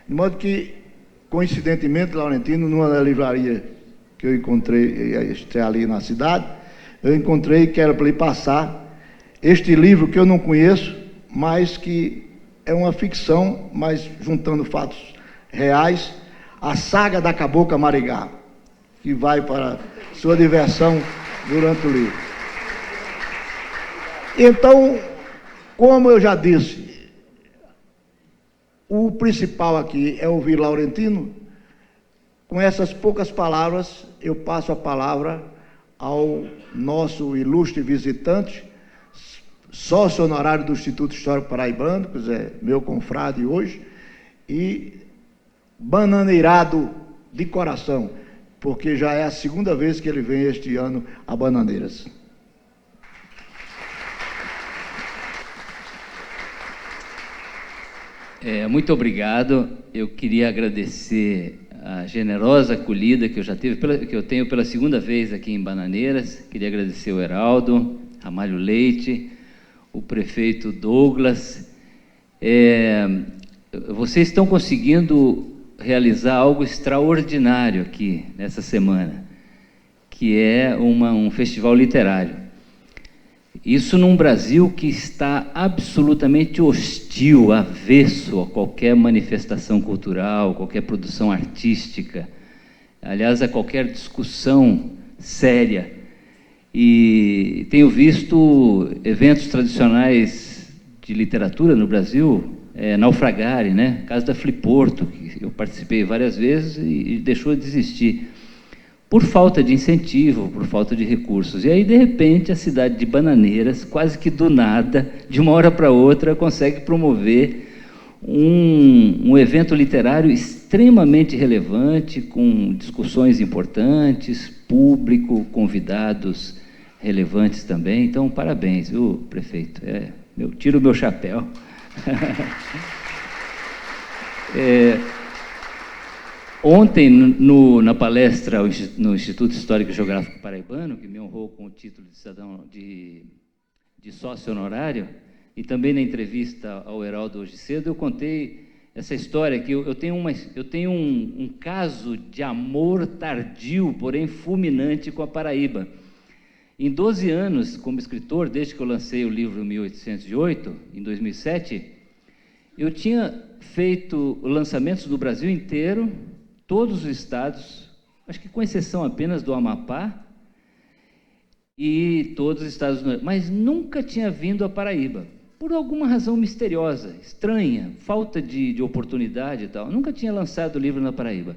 De modo que, coincidentemente, Laurentino, numa livraria que eu encontrei ali na cidade, eu encontrei que era para lhe passar este livro que eu não conheço, mas que é uma ficção, mas juntando fatos reais, a saga da Cabocla Marigá, que vai para sua diversão durante o livro. Então, como eu já disse, o principal aqui é ouvir Laurentino. Com essas poucas palavras, eu passo a palavra ao nosso ilustre visitante, sócio honorário do Instituto Histórico Paraibano, que é meu confrade hoje, e bananeirado de coração, porque já é a segunda vez que ele vem este ano a Bananeiras. Muito obrigado. Eu queria agradecer a generosa acolhida que eu já tive, que eu tenho pela segunda vez aqui em Bananeiras. Queria agradecer o Heraldo, Ramalho Leite, o prefeito Douglas. Vocês estão conseguindo realizar algo extraordinário aqui nessa semana, que é um festival literário. Isso num Brasil que está absolutamente hostil, avesso a qualquer manifestação cultural, qualquer produção artística, aliás, a qualquer discussão séria. E tenho visto eventos tradicionais de literatura no Brasil naufragarem, né? O caso da Fliporto, que eu participei várias vezes e deixou de existir, por falta de incentivo, por falta de recursos. E aí, de repente, a cidade de Bananeiras, quase que do nada, de uma hora para outra, consegue promover um evento literário extremamente relevante, com discussões importantes, público, convidados relevantes também. Então, parabéns, viu, prefeito? Eu tiro o meu chapéu. Ontem, na palestra no Instituto Histórico e Geográfico Paraibano, que me honrou com o título de cidadão de sócio honorário, e também na entrevista ao Heraldo hoje cedo, eu contei essa história, que eu tenho um caso de amor tardio, porém fulminante, com a Paraíba. Em 12 anos, como escritor, desde que eu lancei o livro 1808, em 2007, eu tinha feito lançamentos do Brasil inteiro, todos os estados, acho que com exceção apenas do Amapá, e todos os estados, mas nunca tinha vindo à Paraíba, por alguma razão misteriosa, estranha, falta de oportunidade e tal. Nunca tinha lançado o livro na Paraíba.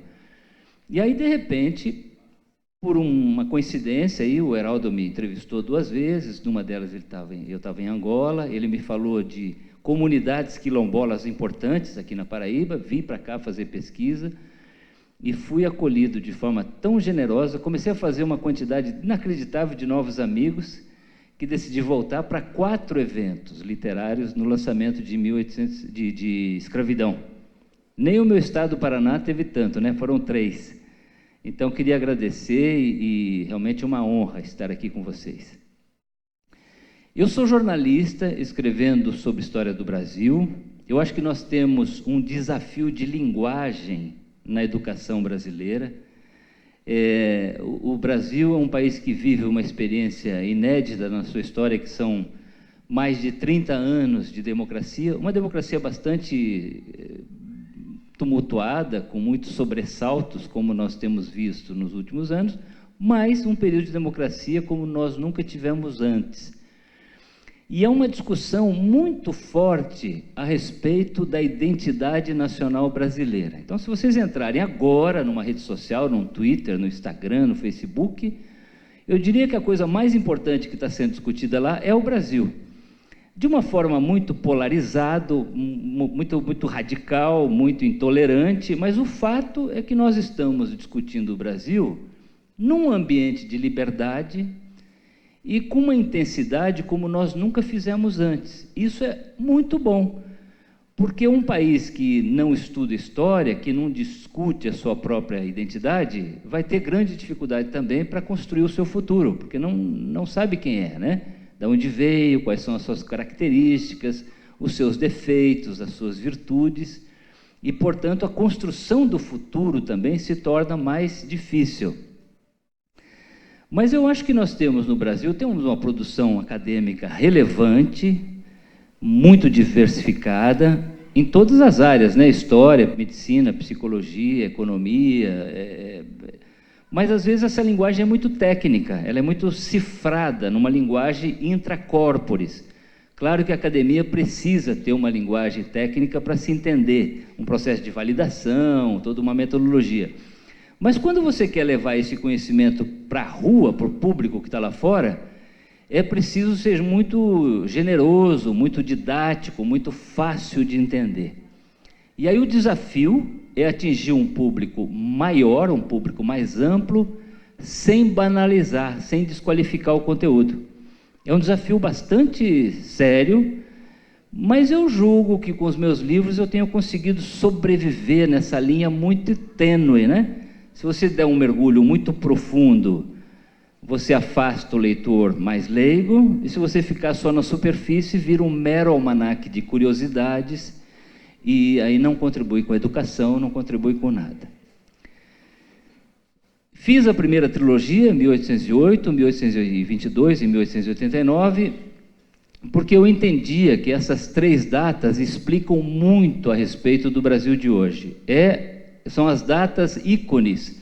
E aí, de repente, por uma coincidência, aí, o Heraldo me entrevistou 2 vezes, numa delas eu estava em Angola, ele me falou de comunidades quilombolas importantes aqui na Paraíba, vim para cá fazer pesquisa, e fui acolhido de forma tão generosa, comecei a fazer uma quantidade inacreditável de novos amigos, que decidi voltar para 4 eventos literários no lançamento de Escravidão. Nem o meu estado do Paraná teve tanto, né? Foram 3. Então, queria agradecer e realmente é uma honra estar aqui com vocês. Eu sou jornalista, escrevendo sobre história do Brasil. Eu acho que nós temos um desafio de linguagem na educação brasileira. O Brasil é um país que vive uma experiência inédita na sua história, que são mais de 30 anos de democracia, uma democracia bastante tumultuada, com muitos sobressaltos, como nós temos visto nos últimos anos, mas um período de democracia como nós nunca tivemos antes. E é uma discussão muito forte a respeito da identidade nacional brasileira. Então, se vocês entrarem agora numa rede social, no Twitter, no Instagram, no Facebook, eu diria que a coisa mais importante que está sendo discutida lá é o Brasil. De uma forma muito polarizada, muito radical, muito intolerante, mas o fato é que nós estamos discutindo o Brasil num ambiente de liberdade, e com uma intensidade como nós nunca fizemos antes. Isso é muito bom, porque um país que não estuda história, que não discute a sua própria identidade, vai ter grande dificuldade também para construir o seu futuro, porque não sabe quem é, né? De onde veio, quais são as suas características, os seus defeitos, as suas virtudes. e, portanto, a construção do futuro também se torna mais difícil. Mas eu acho que nós temos no Brasil, temos uma produção acadêmica relevante, muito diversificada, em todas as áreas, né? História, medicina, psicologia, economia, mas às vezes essa linguagem é muito técnica, ela é muito cifrada numa linguagem intracorporis. Claro que a academia precisa ter uma linguagem técnica para se entender, um processo de validação, toda uma metodologia. Mas quando você quer levar esse conhecimento para a rua, para o público que está lá fora, é preciso ser muito generoso, muito didático, muito fácil de entender. E aí o desafio é atingir um público maior, um público mais amplo, sem banalizar, sem desqualificar o conteúdo. É um desafio bastante sério, mas eu julgo que com os meus livros eu tenho conseguido sobreviver nessa linha muito tênue, né? Se você der um mergulho muito profundo, você afasta o leitor mais leigo, e se você ficar só na superfície, vira um mero almanaque de curiosidades, e aí não contribui com a educação, não contribui com nada. Fiz a primeira trilogia, 1808, 1822 e 1889, porque eu entendia que essas 3 datas explicam muito a respeito do Brasil de hoje. São as datas ícones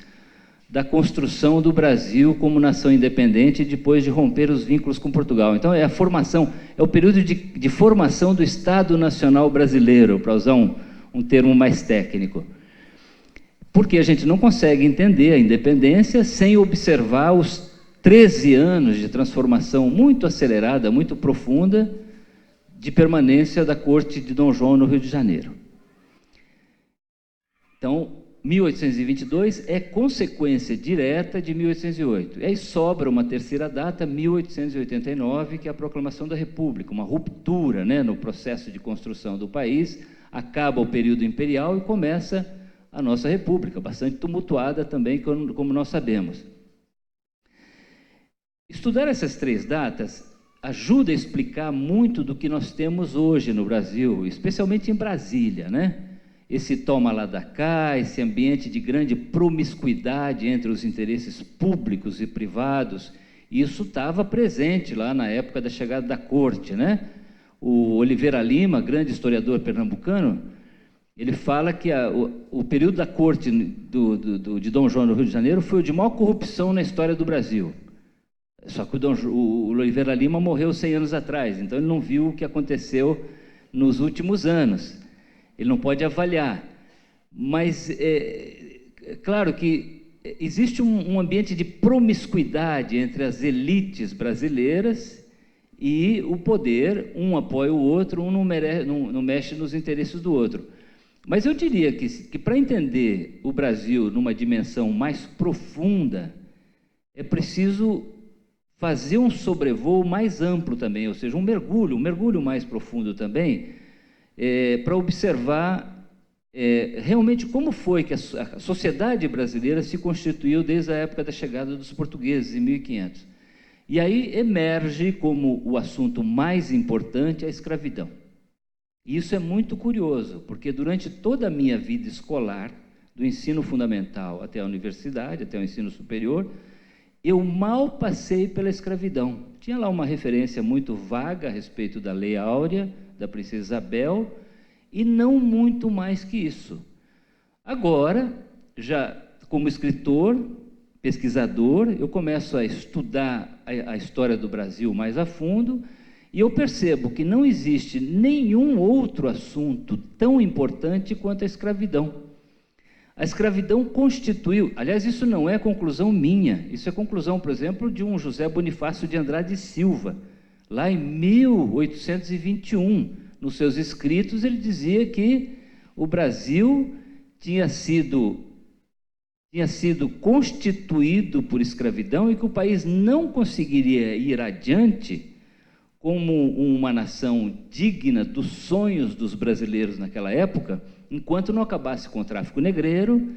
da construção do Brasil como nação independente depois de romper os vínculos com Portugal. Então, é a formação, é o período de formação do Estado Nacional Brasileiro, para usar um termo mais técnico. Porque a gente não consegue entender a independência sem observar os 13 anos de transformação muito acelerada, muito profunda, de permanência da corte de Dom João no Rio de Janeiro. Então, 1822 é consequência direta de 1808. E aí sobra uma terceira data, 1889, que é a proclamação da República, uma ruptura, né, no processo de construção do país, acaba o período imperial e começa a nossa República, bastante tumultuada também, como nós sabemos. Estudar essas 3 datas ajuda a explicar muito do que nós temos hoje no Brasil, especialmente em Brasília, né? Esse toma lá da cá, esse ambiente de grande promiscuidade entre os interesses públicos e privados, isso estava presente lá na época da chegada da corte, né? O Oliveira Lima, grande historiador pernambucano, ele fala que o período da corte de Dom João no Rio de Janeiro foi o de maior corrupção na história do Brasil. Só que o Oliveira Lima morreu 100 anos atrás, então ele não viu o que aconteceu nos últimos anos. Ele não pode avaliar. Mas claro que existe um ambiente de promiscuidade entre as elites brasileiras e o poder, um apoia o outro, um não mexe nos interesses do outro. Mas eu diria que para entender o Brasil numa dimensão mais profunda, é preciso fazer um sobrevoo mais amplo também, ou seja, um mergulho mais profundo também, para observar realmente como foi que a sociedade brasileira se constituiu desde a época da chegada dos portugueses, em 1500. E aí emerge como o assunto mais importante a escravidão. E isso é muito curioso, porque durante toda a minha vida escolar, do ensino fundamental até a universidade, até o ensino superior, eu mal passei pela escravidão. Tinha lá uma referência muito vaga a respeito da Lei Áurea, da Princesa Isabel, e não muito mais que isso. Agora, já como escritor, pesquisador, eu começo a estudar a história do Brasil mais a fundo, e eu percebo que não existe nenhum outro assunto tão importante quanto a escravidão. A escravidão constituiu, aliás, isso não é conclusão minha, isso é conclusão, por exemplo, de um José Bonifácio de Andrade e Silva. Lá em 1821, nos seus escritos, ele dizia que o Brasil tinha sido constituído por escravidão e que o país não conseguiria ir adiante como uma nação digna dos sonhos dos brasileiros naquela época, enquanto não acabasse com o tráfico negreiro,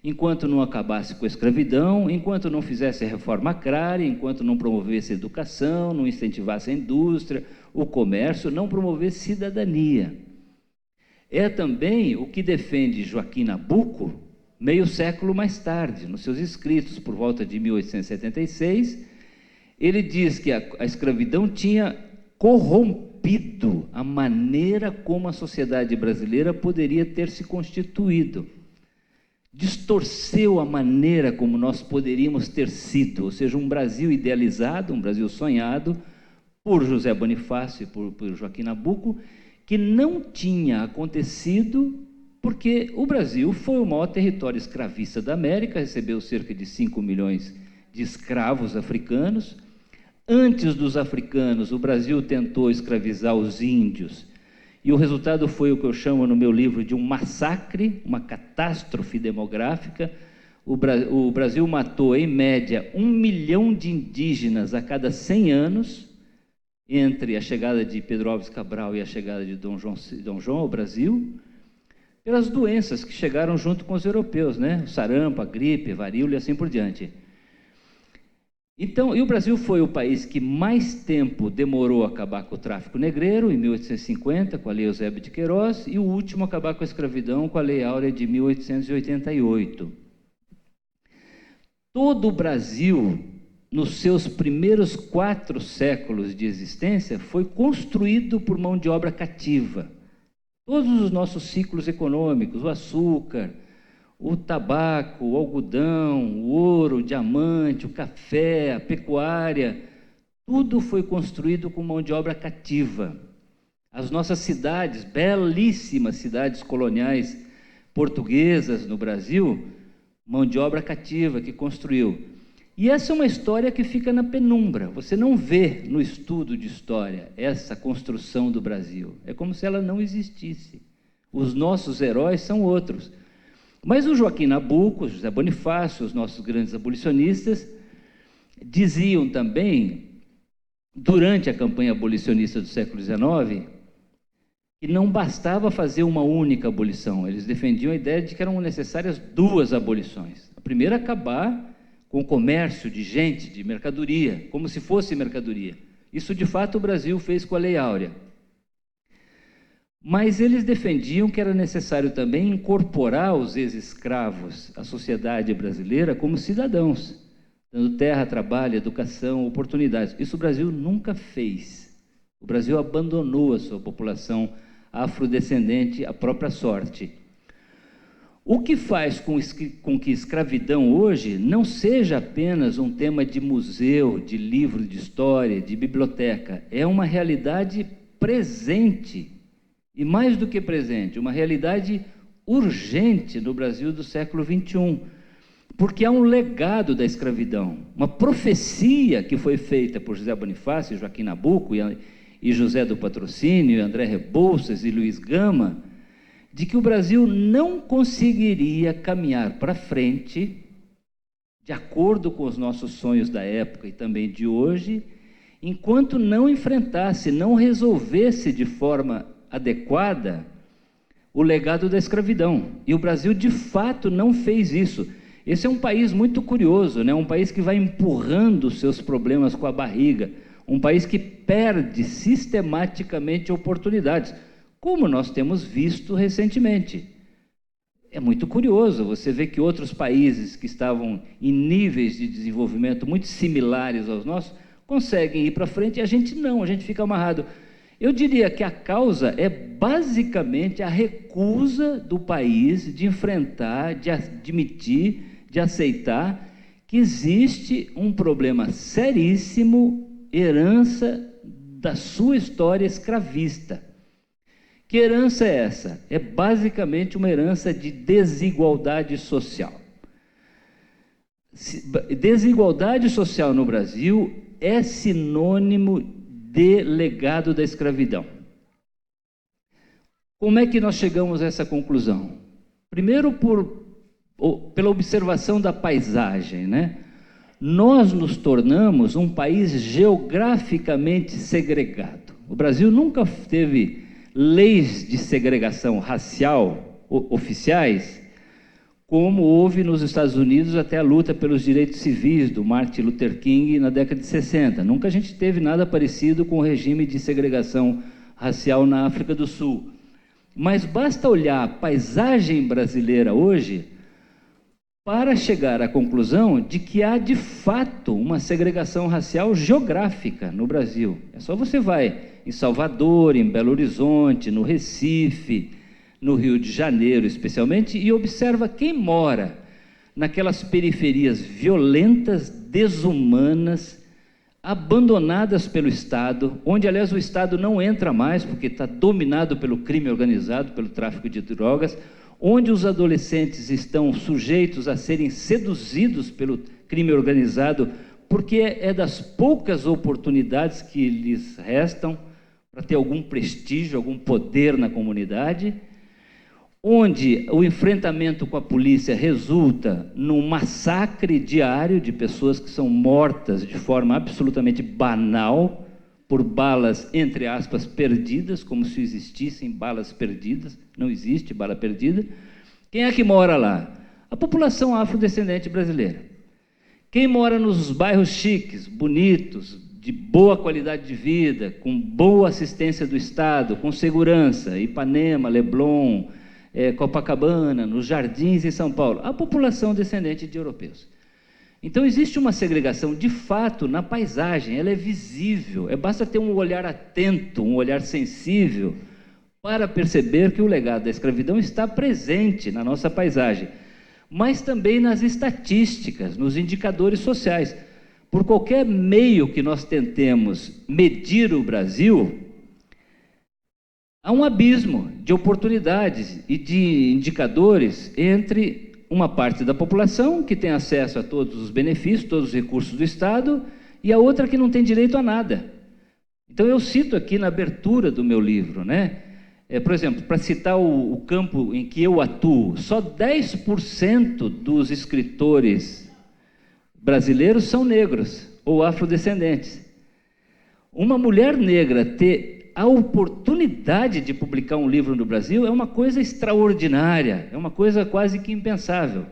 enquanto não acabasse com a escravidão, enquanto não fizesse a reforma agrária, enquanto não promovesse a educação, não incentivasse a indústria, o comércio, não promovesse cidadania. é também o que defende Joaquim Nabuco meio século mais tarde, nos seus escritos, por volta de 1876, ele diz que a escravidão tinha corrompido a maneira como a sociedade brasileira poderia ter se constituído. Distorceu a maneira como nós poderíamos ter sido, ou seja, um Brasil idealizado, um Brasil sonhado por José Bonifácio e por Joaquim Nabuco, que não tinha acontecido porque o Brasil foi o maior território escravista da América, recebeu cerca de 5 milhões de escravos africanos. Antes dos africanos, o Brasil tentou escravizar os índios, e o resultado foi o que eu chamo no meu livro de um massacre, uma catástrofe demográfica. O Brasil matou, em média, 1 milhão de indígenas a cada 100 anos, entre a chegada de Pedro Álvares Cabral e a chegada de Dom João ao Brasil, pelas doenças que chegaram junto com os europeus, né? O sarampo, a gripe, a varíola e assim por diante. Então, e o Brasil foi o país que mais tempo demorou a acabar com o tráfico negreiro, em 1850, com a Lei Eusébio de Queiroz, e o último a acabar com a escravidão, com a Lei Áurea de 1888. Todo o Brasil, nos seus primeiros 4 séculos de existência, foi construído por mão de obra cativa. Todos os nossos ciclos econômicos, o açúcar, o tabaco, o algodão, o ouro, o diamante, o café, a pecuária, tudo foi construído com mão de obra cativa. As nossas cidades, belíssimas cidades coloniais portuguesas no Brasil, mão de obra cativa que construiu. E essa é uma história que fica na penumbra. Você não vê no estudo de história essa construção do Brasil. É como se ela não existisse. Os nossos heróis são outros. Mas o Joaquim Nabuco, José Bonifácio, os nossos grandes abolicionistas, diziam também, durante a campanha abolicionista do século XIX, que não bastava fazer uma única abolição. Eles defendiam a ideia de que eram necessárias 2 abolições. A primeira, acabar com o comércio de gente, de mercadoria, como se fosse mercadoria. Isso, de fato, o Brasil fez com a Lei Áurea. Mas eles defendiam que era necessário também incorporar os ex-escravos à sociedade brasileira como cidadãos, dando terra, trabalho, educação, oportunidades. Isso o Brasil nunca fez. O Brasil abandonou a sua população afrodescendente à própria sorte. O que faz com que escravidão hoje não seja apenas um tema de museu, de livro de história, de biblioteca, é uma realidade presente, e mais do que presente, uma realidade urgente no Brasil do século XXI, porque há um legado da escravidão, uma profecia que foi feita por José Bonifácio, Joaquim Nabuco e José do Patrocínio, André Rebouças e Luiz Gama, de que o Brasil não conseguiria caminhar para frente, de acordo com os nossos sonhos da época e também de hoje, enquanto não enfrentasse, não resolvesse de forma adequada o legado da escravidão. E o Brasil, de fato, não fez isso. Esse é um país muito curioso, né? Um país que vai empurrando os seus problemas com a barriga, um país que perde sistematicamente oportunidades, como nós temos visto recentemente. É muito curioso, você vê que outros países que estavam em níveis de desenvolvimento muito similares aos nossos, conseguem ir para frente e a gente não, a gente fica amarrado. Eu diria que a causa é basicamente a recusa do país de enfrentar, de admitir, de aceitar que existe um problema seríssimo, herança da sua história escravista. Que herança é essa? É basicamente uma herança de desigualdade social. Desigualdade social no Brasil é sinônimo de legado da escravidão. Como é que nós chegamos a essa conclusão? Primeiro, pela observação da paisagem, né? Nós nos tornamos um país geograficamente segregado. O Brasil nunca teve leis de segregação racial oficiais, como houve nos Estados Unidos até a luta pelos direitos civis do Martin Luther King na década de 60. Nunca a gente teve nada parecido com o regime de segregação racial na África do Sul. Mas basta olhar a paisagem brasileira hoje para chegar à conclusão de que há, de fato, uma segregação racial geográfica no Brasil. É só você vai em Salvador, em Belo Horizonte, no Recife, no Rio de Janeiro, especialmente, e observa quem mora naquelas periferias violentas, desumanas, abandonadas pelo Estado, onde, aliás, o Estado não entra mais, porque está dominado pelo crime organizado, pelo tráfico de drogas, onde os adolescentes estão sujeitos a serem seduzidos pelo crime organizado, porque é das poucas oportunidades que lhes restam para ter algum prestígio, algum poder na comunidade, onde o enfrentamento com a polícia resulta num massacre diário de pessoas que são mortas de forma absolutamente banal, por balas, entre aspas, perdidas, como se existissem balas perdidas. Não existe bala perdida. Quem é que mora lá? A população afrodescendente brasileira. Quem mora nos bairros chiques, bonitos, de boa qualidade de vida, com boa assistência do Estado, com segurança, Ipanema, Leblon, Copacabana, nos Jardins em São Paulo? A população descendente de europeus. Então, existe uma segregação, de fato, na paisagem, ela é visível, basta ter um olhar atento, um olhar sensível, para perceber que o legado da escravidão está presente na nossa paisagem, mas também nas estatísticas, nos indicadores sociais. Por qualquer meio que nós tentemos medir o Brasil, há um abismo de oportunidades e de indicadores entre uma parte da população que tem acesso a todos os benefícios, todos os recursos do Estado, e a outra que não tem direito a nada. Então, eu cito aqui na abertura do meu livro, né? Por exemplo, para citar o campo em que eu atuo, só 10% dos escritores brasileiros são negros ou afrodescendentes. Uma mulher negra ter a oportunidade de publicar um livro no Brasil é uma coisa extraordinária, é uma coisa quase que impensável.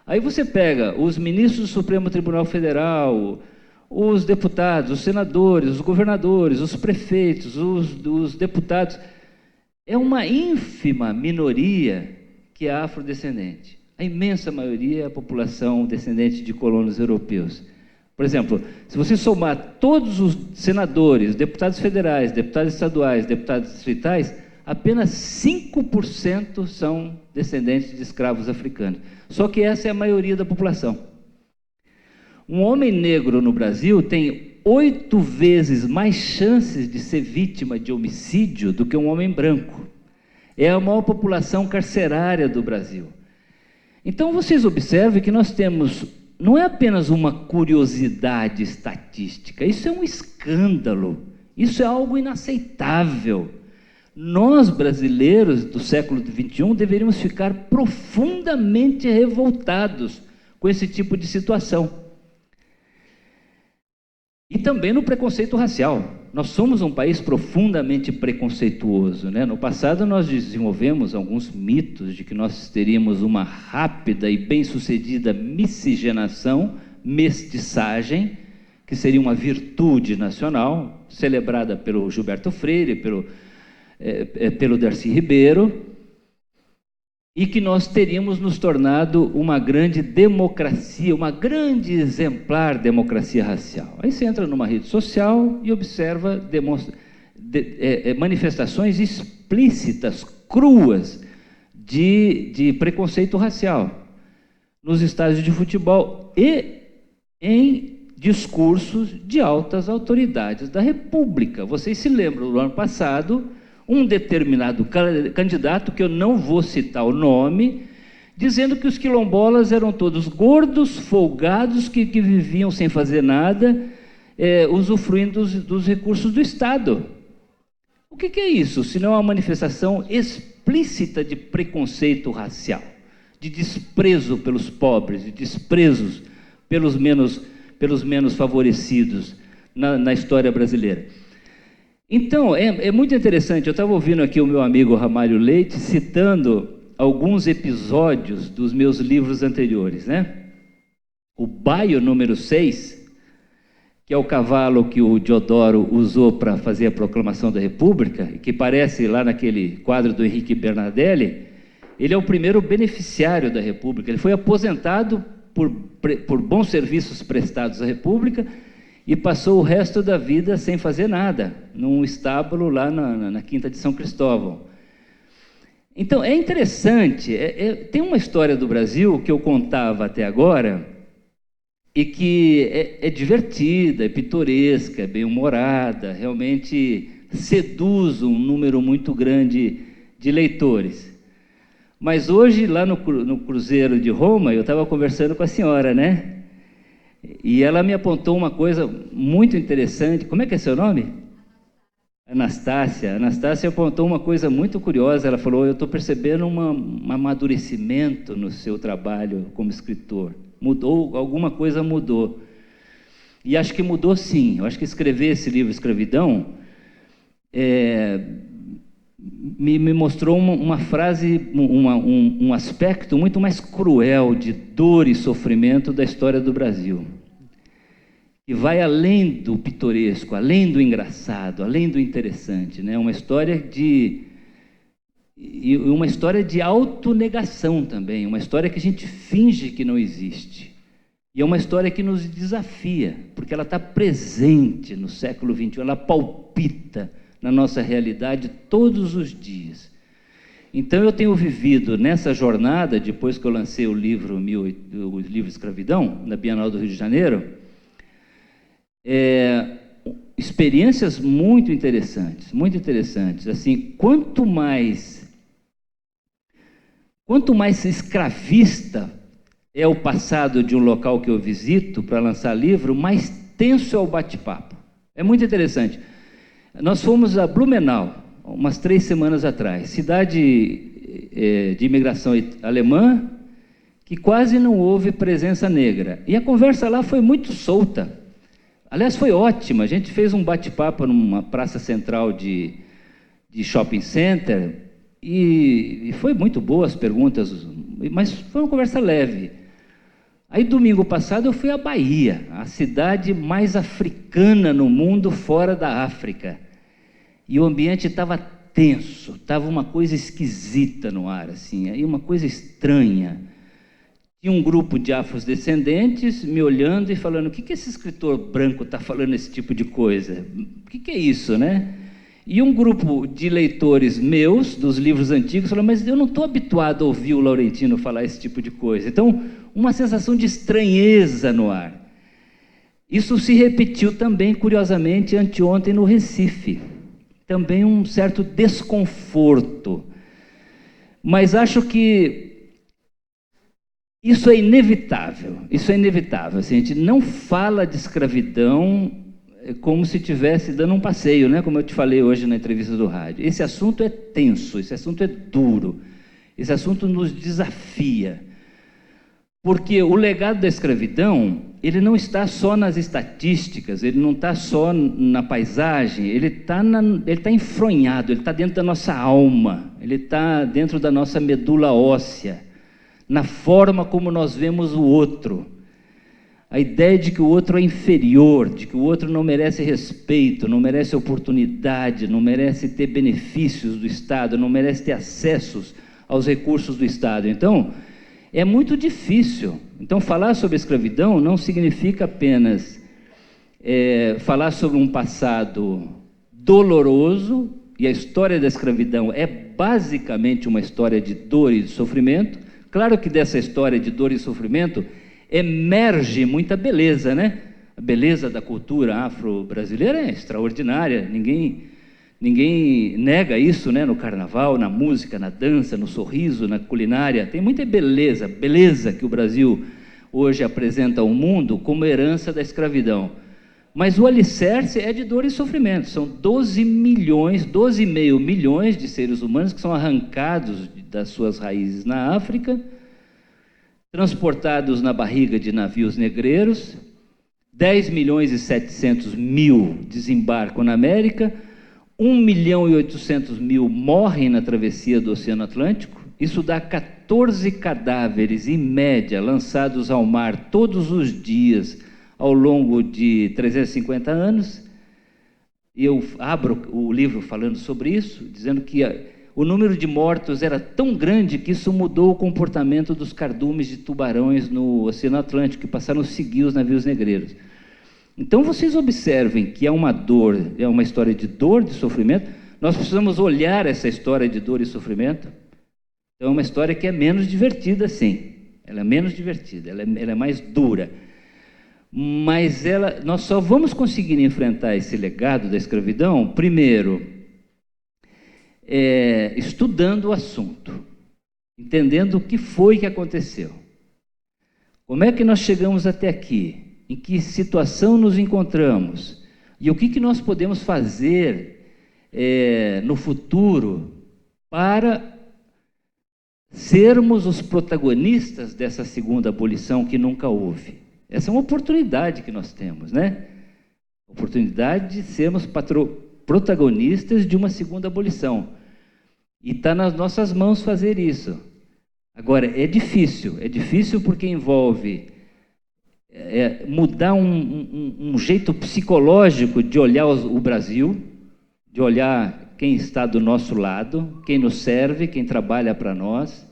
Aí você pega os ministros do Supremo Tribunal Federal, os deputados, os senadores, os governadores, os prefeitos, os deputados. É uma ínfima minoria que é afrodescendente. A imensa maioria é a população descendente de colonos europeus. Por exemplo, se você somar todos os senadores, deputados federais, deputados estaduais, deputados distritais, apenas 5% são descendentes de escravos africanos. Só que essa é a maioria da população. Um homem negro no Brasil tem 8 vezes mais chances de ser vítima de homicídio do que um homem branco. É a maior população carcerária do Brasil. Então, vocês observem que nós temos, não é apenas uma curiosidade estatística, isso é um escândalo, isso é algo inaceitável. Nós, brasileiros do século XXI, deveríamos ficar profundamente revoltados com esse tipo de situação. E também no preconceito racial. Nós somos um país profundamente preconceituoso, né? No passado, nós desenvolvemos alguns mitos de que nós teríamos uma rápida e bem-sucedida miscigenação, mestiçagem, que seria uma virtude nacional, celebrada pelo Gilberto Freire, pelo Darcy Ribeiro, e que nós teríamos nos tornado uma grande democracia, uma grande exemplar democracia racial. Aí você entra numa rede social e observa manifestações explícitas, cruas, de preconceito racial nos estádios de futebol e em discursos de altas autoridades da República. Vocês se lembram, no ano passado, um determinado candidato, que eu não vou citar o nome, dizendo que os quilombolas eram todos gordos, folgados, que viviam sem fazer nada, usufruindo dos recursos do Estado. O que é isso, se não uma manifestação explícita de preconceito racial, de desprezo pelos pobres, de desprezo pelos menos favorecidos na história brasileira? Então, é muito interessante, eu estava ouvindo aqui o meu amigo Ramalho Leite citando alguns episódios dos meus livros anteriores, né? O Baio número 6, que é o cavalo que o Diodoro usou para fazer a proclamação da República, e que parece lá naquele quadro do Henrique Bernardelli, ele é o primeiro beneficiário da República. Ele foi aposentado por bons serviços prestados à República e passou o resto da vida sem fazer nada, num estábulo lá na Quinta de São Cristóvão. Então, é interessante, tem uma história do Brasil que eu contava até agora, e que é divertida, é pitoresca, é bem-humorada, realmente seduz um número muito grande de leitores. Mas hoje, lá no Cruzeiro de Roma, eu estava conversando com a senhora, né? E ela me apontou uma coisa muito interessante. Como é que é seu nome? Anastácia. Anastácia apontou uma coisa muito curiosa. Ela falou: eu estou percebendo um amadurecimento no seu trabalho como escritor. Mudou, alguma coisa mudou. E acho que mudou sim. Eu acho que escrever esse livro, Escravidão, me mostrou uma frase, um aspecto muito mais cruel de dor e sofrimento da história do Brasil, que vai além do pitoresco, além do engraçado, além do interessante, né? Uma história de autonegação também, uma história que a gente finge que não existe. E é uma história que nos desafia, porque ela está presente no século XXI, ela palpita na nossa realidade todos os dias. Então, eu tenho vivido nessa jornada, depois que eu lancei o livro Escravidão, na Bienal do Rio de Janeiro, experiências muito interessantes, muito interessantes. Assim, quanto mais escravista é o passado de um local que eu visito para lançar livro, mais tenso é o bate-papo. É muito interessante. Nós fomos a Blumenau, umas 3 semanas atrás, cidade de imigração alemã, que quase não houve presença negra. E a conversa lá foi muito solta. Aliás, foi ótima. A gente fez um bate-papo numa praça central de shopping center e foi muito boa as perguntas, mas foi uma conversa leve. Aí, domingo passado, eu fui à Bahia, a cidade mais africana no mundo, fora da África. E o ambiente estava tenso, estava uma coisa esquisita no ar, assim, aí uma coisa estranha. Tinha um grupo de afrodescendentes me olhando e falando: o que esse escritor branco está falando esse tipo de coisa? O que é isso, né? E um grupo de leitores meus, dos livros antigos, falou: mas eu não estou habituado a ouvir o Laurentino falar esse tipo de coisa. Então, uma sensação de estranheza no ar. Isso se repetiu também, curiosamente, anteontem no Recife. Também um certo desconforto. Mas acho que isso é inevitável. Isso é inevitável. Assim, a gente não fala de escravidão como se estivesse dando um passeio, né? Como eu te falei hoje na entrevista do rádio. Esse assunto é tenso, esse assunto é duro, esse assunto nos desafia. Porque o legado da escravidão, ele não está só nas estatísticas, ele não está só na paisagem, ele está enfronhado, ele está dentro da nossa alma, ele está dentro da nossa medula óssea, na forma como nós vemos o outro. A ideia de que o outro é inferior, de que o outro não merece respeito, não merece oportunidade, não merece ter benefícios do Estado, não merece ter acessos aos recursos do Estado. Então, é muito difícil. Então, falar sobre escravidão não significa apenas falar sobre um passado doloroso, e a história da escravidão é basicamente uma história de dor e de sofrimento. Claro que dessa história de dor e sofrimento emerge muita beleza, né? A beleza da cultura afro-brasileira é extraordinária, ninguém nega isso, né? No carnaval, na música, na dança, no sorriso, na culinária. Tem muita beleza que o Brasil hoje apresenta ao mundo como herança da escravidão. Mas o alicerce é de dor e sofrimento. São 12,5 milhões de seres humanos que são arrancados das suas raízes na África, transportados na barriga de navios negreiros, 10.700.000 desembarcam na América, 1.800.000 morrem na travessia do Oceano Atlântico. Isso dá 14 cadáveres, em média, lançados ao mar todos os dias ao longo de 350 anos. E eu abro o livro falando sobre isso, dizendo que o número de mortos era tão grande que isso mudou o comportamento dos cardumes de tubarões no Oceano Atlântico, que passaram a seguir os navios negreiros. Então, vocês observem que é uma dor, é uma história de dor, de sofrimento. Nós precisamos olhar essa história de dor e sofrimento. Então, é uma história que é menos divertida, sim. Ela é menos divertida, ela é mais dura. Mas nós só vamos conseguir enfrentar esse legado da escravidão, primeiro, estudando o assunto, entendendo o que foi que aconteceu. Como é que nós chegamos até aqui? Em que situação nos encontramos? E o que nós podemos fazer no futuro para sermos os protagonistas dessa segunda abolição que nunca houve? Essa é uma oportunidade que nós temos, né? Oportunidade de sermos protagonistas de uma segunda abolição. E está nas nossas mãos fazer isso. Agora, é difícil porque envolve mudar um jeito psicológico de olhar o Brasil, de olhar quem está do nosso lado, quem nos serve, quem trabalha para nós,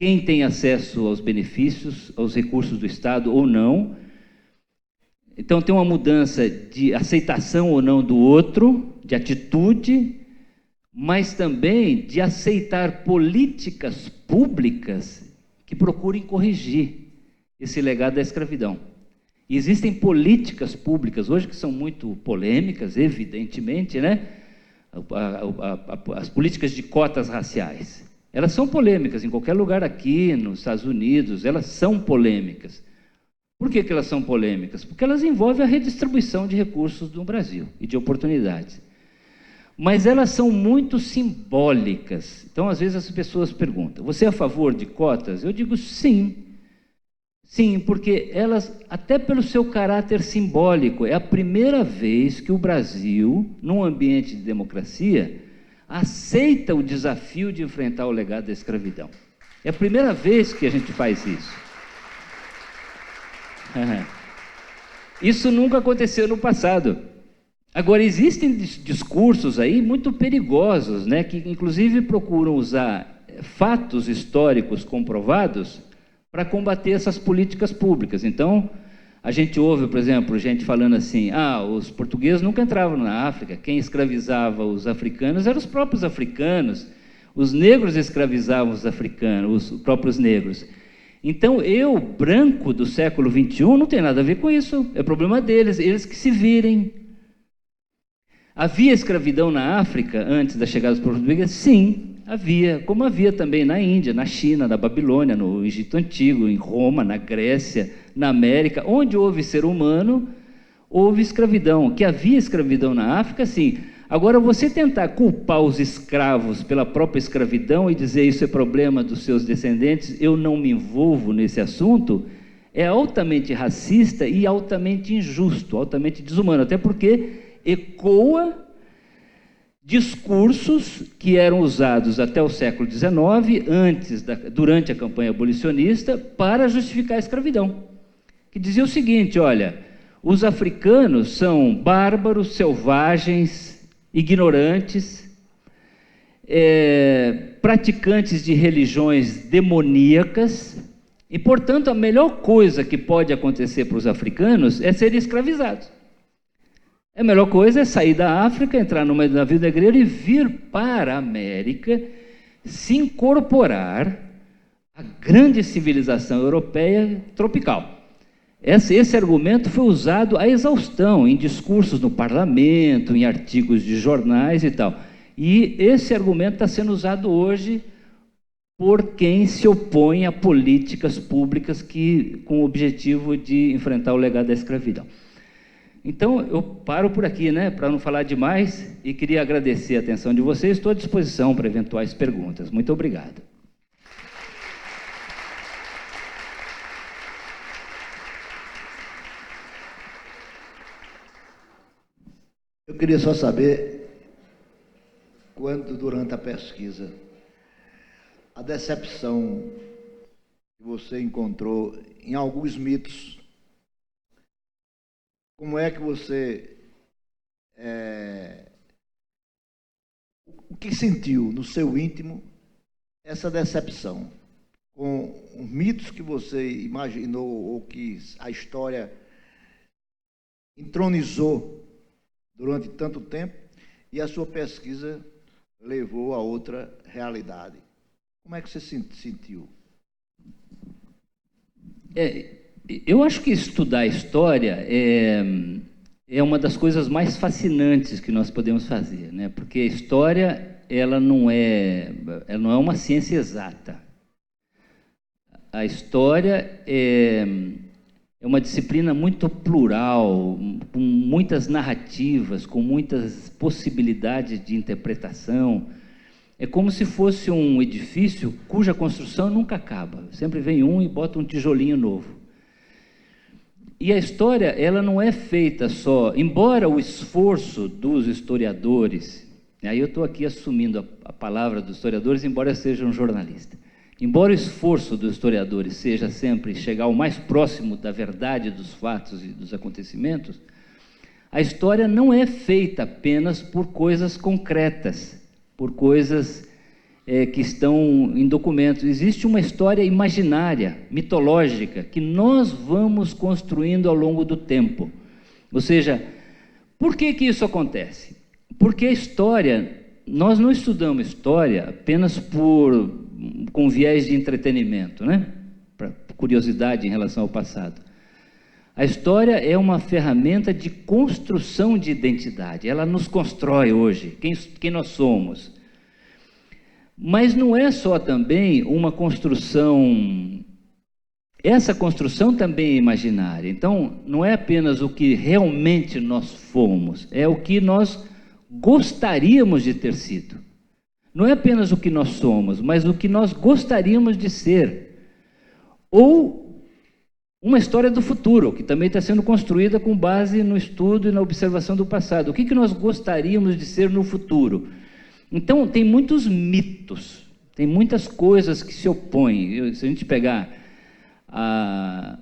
quem tem acesso aos benefícios, aos recursos do Estado ou não. Então, tem uma mudança de aceitação ou não do outro, de atitude, mas também de aceitar políticas públicas que procurem corrigir esse legado da escravidão. E existem políticas públicas hoje que são muito polêmicas, evidentemente, né? As políticas de cotas raciais. Elas são polêmicas em qualquer lugar aqui, nos Estados Unidos, elas são polêmicas. Por que elas são polêmicas? Porque elas envolvem a redistribuição de recursos no Brasil e de oportunidades. Mas elas são muito simbólicas. Então, às vezes, as pessoas perguntam, você é a favor de cotas? Eu digo sim. Sim, porque elas, até pelo seu caráter simbólico, é a primeira vez que o Brasil, num ambiente de democracia, aceita o desafio de enfrentar o legado da escravidão. É a primeira vez que a gente faz isso. Isso nunca aconteceu no passado. Agora, existem discursos aí muito perigosos, né, que inclusive procuram usar fatos históricos comprovados para combater essas políticas públicas. Então, a gente ouve, por exemplo, gente falando assim, os portugueses nunca entravam na África, quem escravizava os africanos eram os próprios africanos, os negros escravizavam os africanos, os próprios negros. Então, eu, branco do século XXI, não tem nada a ver com isso, é problema deles, eles que se virem. Havia escravidão na África antes da chegada dos portugueses? Sim, havia, como havia também na Índia, na China, na Babilônia, no Egito Antigo, em Roma, na Grécia, na América, onde houve ser humano, houve escravidão. Que havia escravidão na África, sim. Agora, você tentar culpar os escravos pela própria escravidão e dizer isso é problema dos seus descendentes, eu não me envolvo nesse assunto, é altamente racista e altamente injusto, altamente desumano, até porque ecoa discursos que eram usados até o século XIX, durante a campanha abolicionista, para justificar a escravidão. Que dizia o seguinte, olha, os africanos são bárbaros, selvagens, ignorantes, praticantes de religiões demoníacas, e, portanto, a melhor coisa que pode acontecer para os africanos é serem escravizados. A melhor coisa é sair da África, entrar no navio negreiro e vir para a América, se incorporar à grande civilização europeia tropical. Esse argumento foi usado à exaustão em discursos no parlamento, em artigos de jornais e tal. E esse argumento está sendo usado hoje por quem se opõe a políticas públicas com o objetivo de enfrentar o legado da escravidão. Então, eu paro por aqui, né, para não falar demais, e queria agradecer a atenção de vocês. Estou à disposição para eventuais perguntas. Muito obrigado. Eu queria só saber, quando, durante a pesquisa, a decepção que você encontrou em alguns mitos como é que você... o que sentiu no seu íntimo essa decepção com os mitos que você imaginou ou que a história entronizou durante tanto tempo e a sua pesquisa levou a outra realidade? Como é que você sentiu? Eu acho que estudar a história é uma das coisas mais fascinantes que nós podemos fazer, né? Porque a história ela não é uma ciência exata. A história é uma disciplina muito plural, com muitas narrativas, com muitas possibilidades de interpretação. É como se fosse um edifício cuja construção nunca acaba. Sempre vem um e bota um tijolinho novo. E a história, ela não é feita só... Embora o esforço dos historiadores... Aí eu estou aqui assumindo a palavra dos historiadores, embora eu seja um jornalista. Embora o esforço dos historiadores seja sempre chegar o mais próximo da verdade dos fatos e dos acontecimentos, a história não é feita apenas por coisas concretas, por coisas que estão em documentos. Existe uma história imaginária, mitológica, que nós vamos construindo ao longo do tempo. Ou seja, por que isso acontece? Porque a história, nós não estudamos história apenas com viés de entretenimento, né? Para curiosidade em relação ao passado. A história é uma ferramenta de construção de identidade, ela nos constrói hoje, quem nós somos. Mas não é só também uma construção... Essa construção também é imaginária. Então, não é apenas o que realmente nós fomos, é o que nós gostaríamos de ter sido. Não é apenas o que nós somos, mas o que nós gostaríamos de ser. Ou uma história do futuro, que também está sendo construída com base no estudo e na observação do passado. O que nós gostaríamos de ser no futuro? Então, tem muitos mitos, tem muitas coisas que se opõem. Se a gente pegar a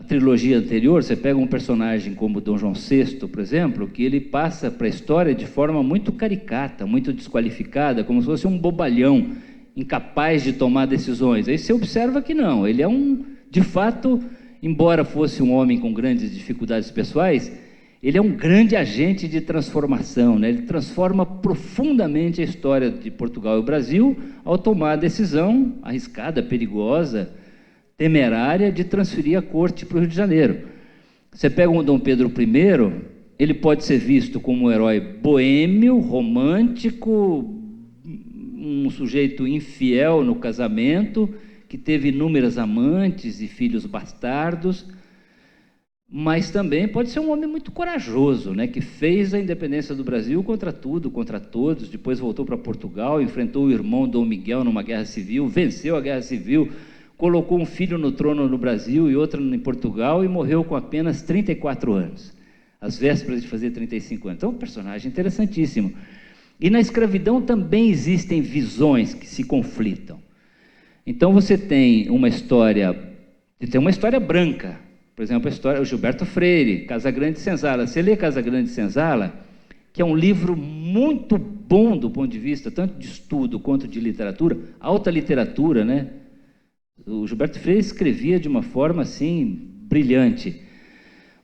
trilogia anterior, você pega um personagem como Dom João VI, por exemplo, que ele passa para a história de forma muito caricata, muito desqualificada, como se fosse um bobalhão, incapaz de tomar decisões. Aí você observa que não, ele é de fato, embora fosse um homem com grandes dificuldades pessoais, ele é um grande agente de transformação, né? Ele transforma profundamente a história de Portugal e o Brasil ao tomar a decisão arriscada, perigosa, temerária de transferir a corte para o Rio de Janeiro. Você pega um Dom Pedro I, ele pode ser visto como um herói boêmio, romântico, um sujeito infiel no casamento, que teve inúmeras amantes e filhos bastardos, mas também pode ser um homem muito corajoso, né, que fez a independência do Brasil contra tudo, contra todos, depois voltou para Portugal, enfrentou o irmão Dom Miguel numa guerra civil, venceu a guerra civil, colocou um filho no trono no Brasil e outro em Portugal e morreu com apenas 34 anos, às vésperas de fazer 35 anos. Então, um personagem interessantíssimo. E na escravidão também existem visões que se conflitam. Então, você tem uma história branca, por exemplo, a história do Gilberto Freire, Casagrande e Senzala. Você lê Casagrande e Senzala, que é um livro muito bom do ponto de vista tanto de estudo quanto de literatura, alta literatura, né? O Gilberto Freire escrevia de uma forma assim brilhante.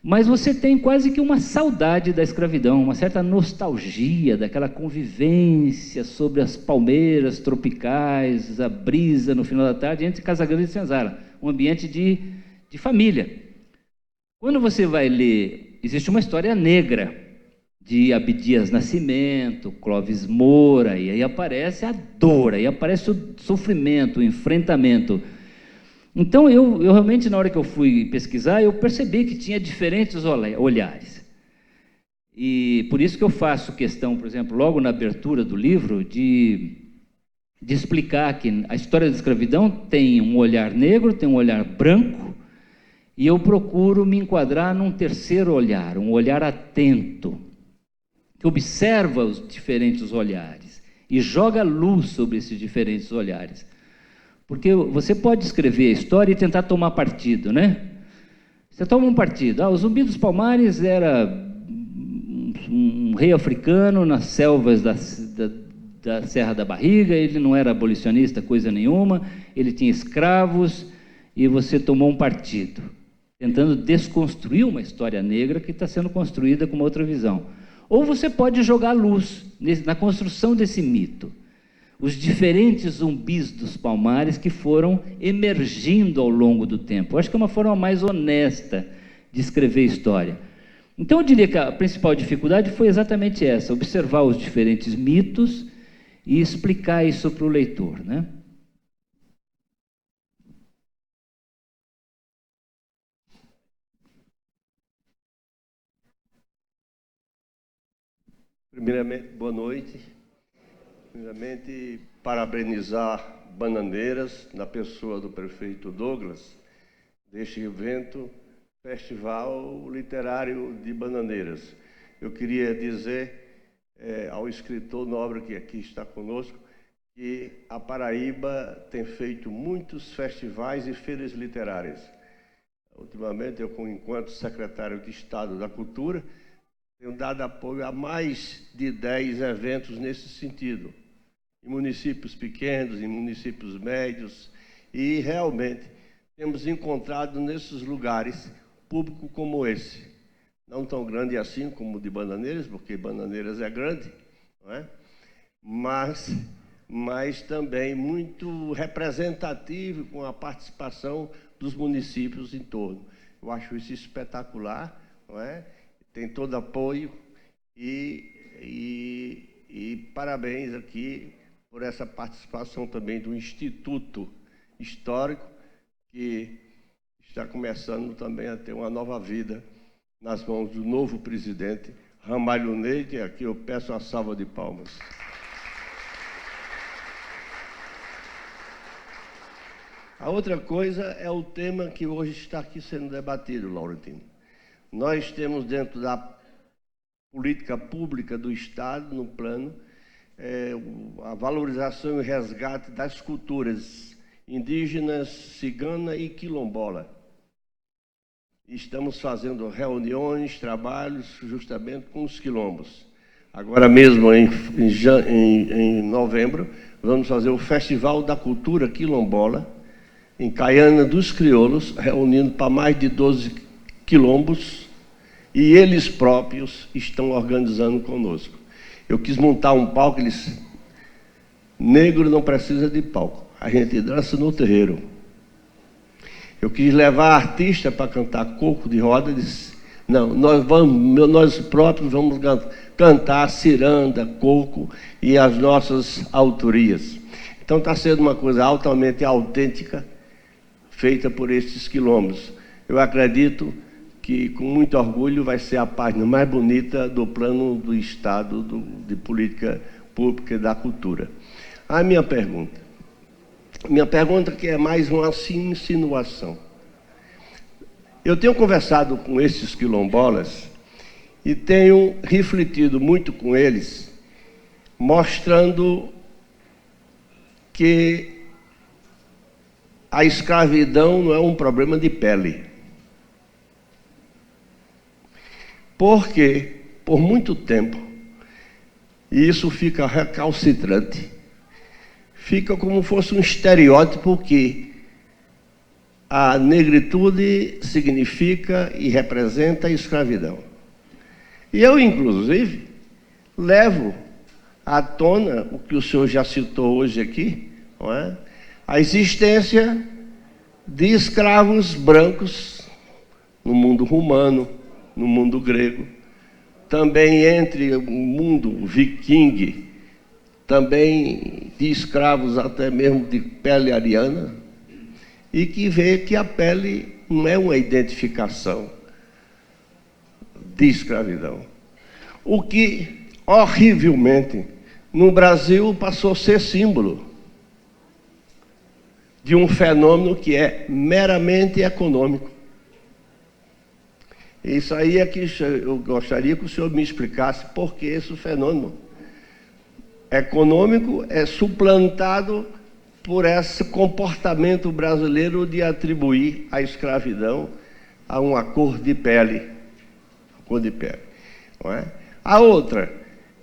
Mas você tem quase que uma saudade da escravidão, uma certa nostalgia daquela convivência sobre as palmeiras tropicais, a brisa no final da tarde entre Casagrande e Senzala, um ambiente de família. Quando você vai ler, existe uma história negra de Abdias Nascimento, Clóvis Moura, e aí aparece a dor, aí aparece o sofrimento, o enfrentamento. Então, eu realmente, na hora que eu fui pesquisar, eu percebi que tinha diferentes olhares. E por isso que eu faço questão, por exemplo, logo na abertura do livro, de explicar que a história da escravidão tem um olhar negro, tem um olhar branco, e eu procuro me enquadrar num terceiro olhar, um olhar atento, que observa os diferentes olhares e joga luz sobre esses diferentes olhares. Porque você pode escrever a história e tentar tomar partido, né? Você toma um partido. O Zumbi dos Palmares era um rei africano nas selvas da Serra da Barriga, ele não era abolicionista, coisa nenhuma, ele tinha escravos, e você tomou um partido, tentando desconstruir uma história negra que está sendo construída com uma outra visão. Ou você pode jogar luz na construção desse mito. Os diferentes zumbis dos Palmares que foram emergindo ao longo do tempo. Eu acho que é uma forma mais honesta de escrever história. Então, eu diria que a principal dificuldade foi exatamente essa, observar os diferentes mitos e explicar isso para o leitor, né? Primeiramente, boa noite. Primeiramente, parabenizar Bananeiras, na pessoa do prefeito Douglas, deste evento, Festival Literário de Bananeiras. Eu queria dizer ao escritor nobre que aqui está conosco, que a Paraíba tem feito muitos festivais e feiras literárias. Ultimamente, eu, enquanto secretário de Estado da Cultura, tenho dado apoio a mais de 10 eventos nesse sentido, em municípios pequenos, em municípios médios, e realmente temos encontrado nesses lugares público como esse. Não tão grande assim como o de Bananeiras, porque Bananeiras é grande, não é? Mas também muito representativo, com a participação dos municípios em torno. Eu acho isso espetacular, não é? Tem todo apoio e parabéns aqui por essa participação também do Instituto Histórico, que está começando também a ter uma nova vida nas mãos do novo presidente, Ramalho Neide, aqui eu peço uma salva de palmas. A outra coisa é o tema que hoje está aqui sendo debatido, Laurentino. Nós temos dentro da política pública do Estado, no plano, a valorização e resgate das culturas indígenas, cigana e quilombola. Estamos fazendo reuniões, trabalhos, justamente com os quilombos. Agora mesmo, em novembro, vamos fazer o Festival da Cultura Quilombola, em Caiana dos Crioulos, reunindo para mais de 12 quilombos, e eles próprios estão organizando conosco. Eu quis montar um palco, negro não precisa de palco, a gente dança no terreiro. Eu quis levar artista para cantar coco de roda, disse, não, nós próprios vamos cantar ciranda, coco e as nossas autorias. Então está sendo uma coisa altamente autêntica, feita por estes quilombos. Eu acredito que, com muito orgulho, vai ser a página mais bonita do plano do Estado de política pública e da cultura. A minha pergunta que é mais uma insinuação. Eu tenho conversado com esses quilombolas e tenho refletido muito com eles, mostrando que a escravidão não é um problema de pele. Porque, por muito tempo, e isso fica recalcitrante, fica como fosse um estereótipo que a negritude significa e representa a escravidão. E eu, inclusive, levo à tona o que o senhor já citou hoje aqui, não é? A existência de escravos brancos no mundo romano, no mundo grego, também entre o mundo viking, também de escravos até mesmo de pele ariana, e que vê que a pele não é uma identificação de escravidão. O que, horrivelmente, no Brasil passou a ser símbolo de um fenômeno que é meramente econômico. Isso aí é que eu gostaria que o senhor me explicasse por que esse fenômeno econômico é suplantado por esse comportamento brasileiro de atribuir a escravidão a uma cor de pele. Não é? A outra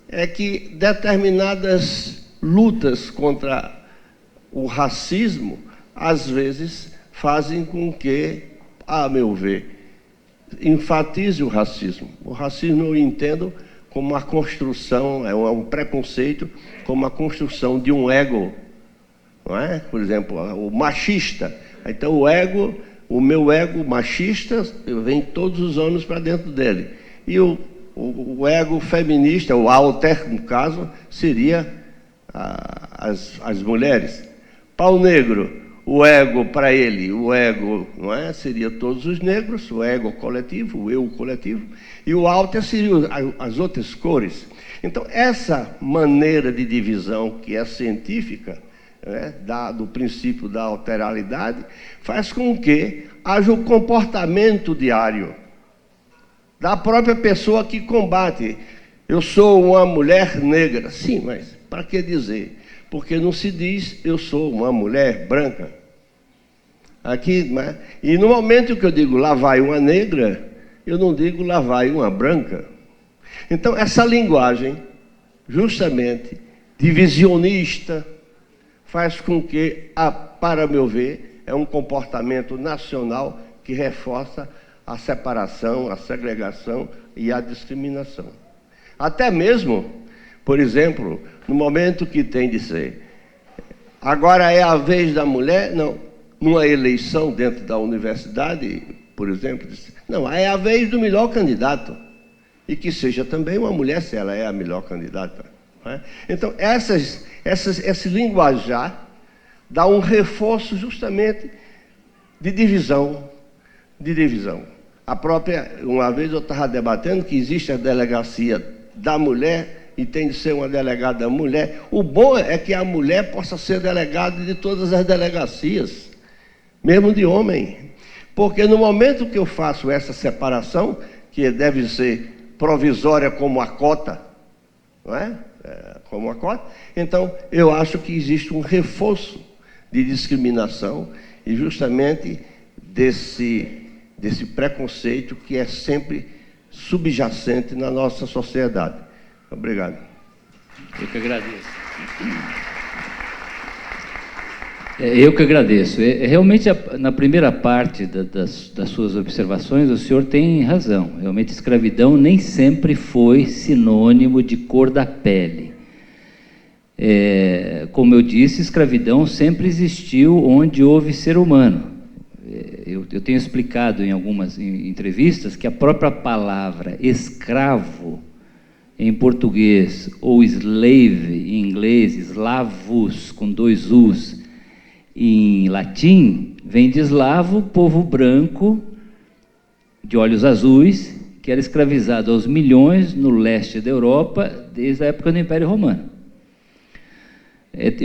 é que determinadas lutas contra o racismo, às vezes, fazem com que, a meu ver, enfatize o racismo. O racismo eu entendo como uma construção, é um preconceito, como a construção de um ego. Não é? Por exemplo, o machista. Então, o meu ego machista, vem todos os anos para dentro dele. E o ego feminista, o alter, no caso, seria as mulheres. Pau negro, o ego para ele, o ego, não é? Seria todos os negros, o ego coletivo, o eu coletivo. E o alter seria as outras cores. Então, essa maneira de divisão que é científica, do princípio da alteralidade, faz com que haja o comportamento diário da própria pessoa que combate. Eu sou uma mulher negra. Sim, mas para que dizer? Porque não se diz eu sou uma mulher branca. Aqui, né? E no momento que eu digo lá vai uma negra, eu não digo lá vai uma branca. Então, essa linguagem, justamente, divisionista, faz com que, para meu ver, é um comportamento nacional que reforça a separação, a segregação e a discriminação. Até mesmo, por exemplo, no momento que tem de ser, agora é a vez da mulher, não, numa eleição dentro da universidade, por exemplo, não, é a vez do melhor candidato, e que seja também uma mulher, se ela é a melhor candidata. Não é? Então, esse linguajar dá um reforço justamente de divisão. A própria, uma vez eu estava debatendo que existe a delegacia da mulher e tem de ser uma delegada mulher. O bom é que a mulher possa ser delegada de todas as delegacias, mesmo de homem. Porque no momento que eu faço essa separação, que deve ser provisória como a cota, não é? Como a cota, então eu acho que existe um reforço de discriminação e justamente desse preconceito que é sempre subjacente na nossa sociedade. Obrigado. Eu que agradeço. Eu que agradeço. Realmente, na primeira parte das suas observações, o senhor tem razão. Realmente, escravidão nem sempre foi sinônimo de cor da pele. Como eu disse, escravidão sempre existiu onde houve ser humano. Eu tenho explicado em algumas entrevistas que a própria palavra escravo, em português, ou slave, em inglês, slavos, com 2 U's, em latim, vem de eslavo, povo branco, de olhos azuis, que era escravizado aos milhões no leste da Europa, desde a época do Império Romano.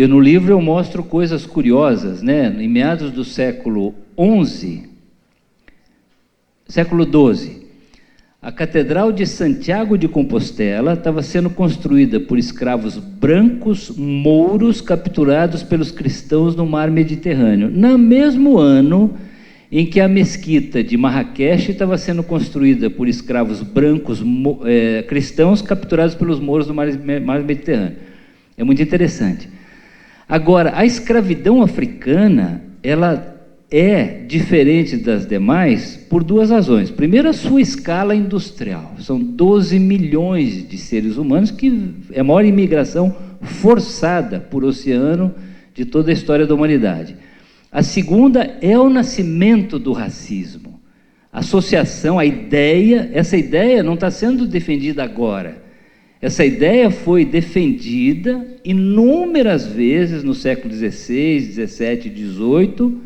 No livro eu mostro coisas curiosas, né? Em meados do século XI, século XII, a Catedral de Santiago de Compostela estava sendo construída por escravos brancos mouros capturados pelos cristãos no mar Mediterrâneo, no mesmo ano em que a mesquita de Marrakech estava sendo construída por escravos brancos cristãos capturados pelos mouros no mar Mediterrâneo. É muito interessante. Agora, a escravidão africana, ela é diferente das demais por 2 razões. Primeiro, a sua escala industrial. São 12 milhões de seres humanos, que é a maior imigração forçada por oceano de toda a história da humanidade. A segunda é o nascimento do racismo. A associação, essa ideia não está sendo defendida agora. Essa ideia foi defendida inúmeras vezes no século XVI, XVII e XVIII,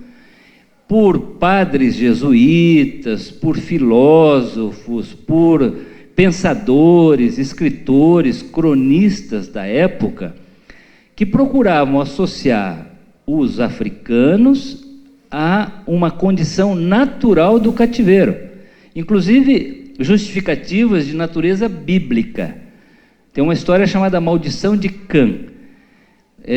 por padres jesuítas, por filósofos, por pensadores, escritores, cronistas da época, que procuravam associar os africanos a uma condição natural do cativeiro, inclusive justificativas de natureza bíblica. Tem uma história chamada Maldição de Cã.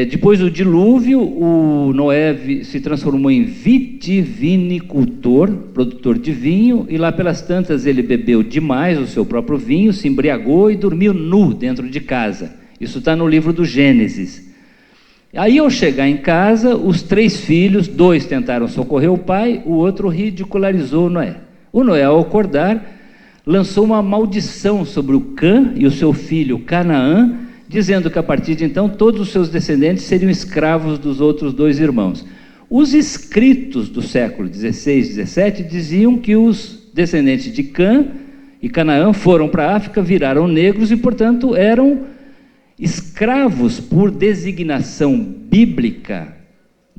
Depois do dilúvio, o Noé se transformou em vitivinicultor, produtor de vinho, e lá pelas tantas ele bebeu demais o seu próprio vinho, se embriagou e dormiu nu dentro de casa. Isso está no livro do Gênesis. Aí, ao chegar em casa, os 3 filhos, 2 tentaram socorrer o pai, o outro ridicularizou Noé. O Noé, ao acordar, lançou uma maldição sobre o Cã e o seu filho Canaã, dizendo que a partir de então todos os seus descendentes seriam escravos dos outros 2 irmãos. Os escritos do século 16, 17 diziam que os descendentes de Cã e Canaã foram para a África, viraram negros e, portanto, eram escravos por designação bíblica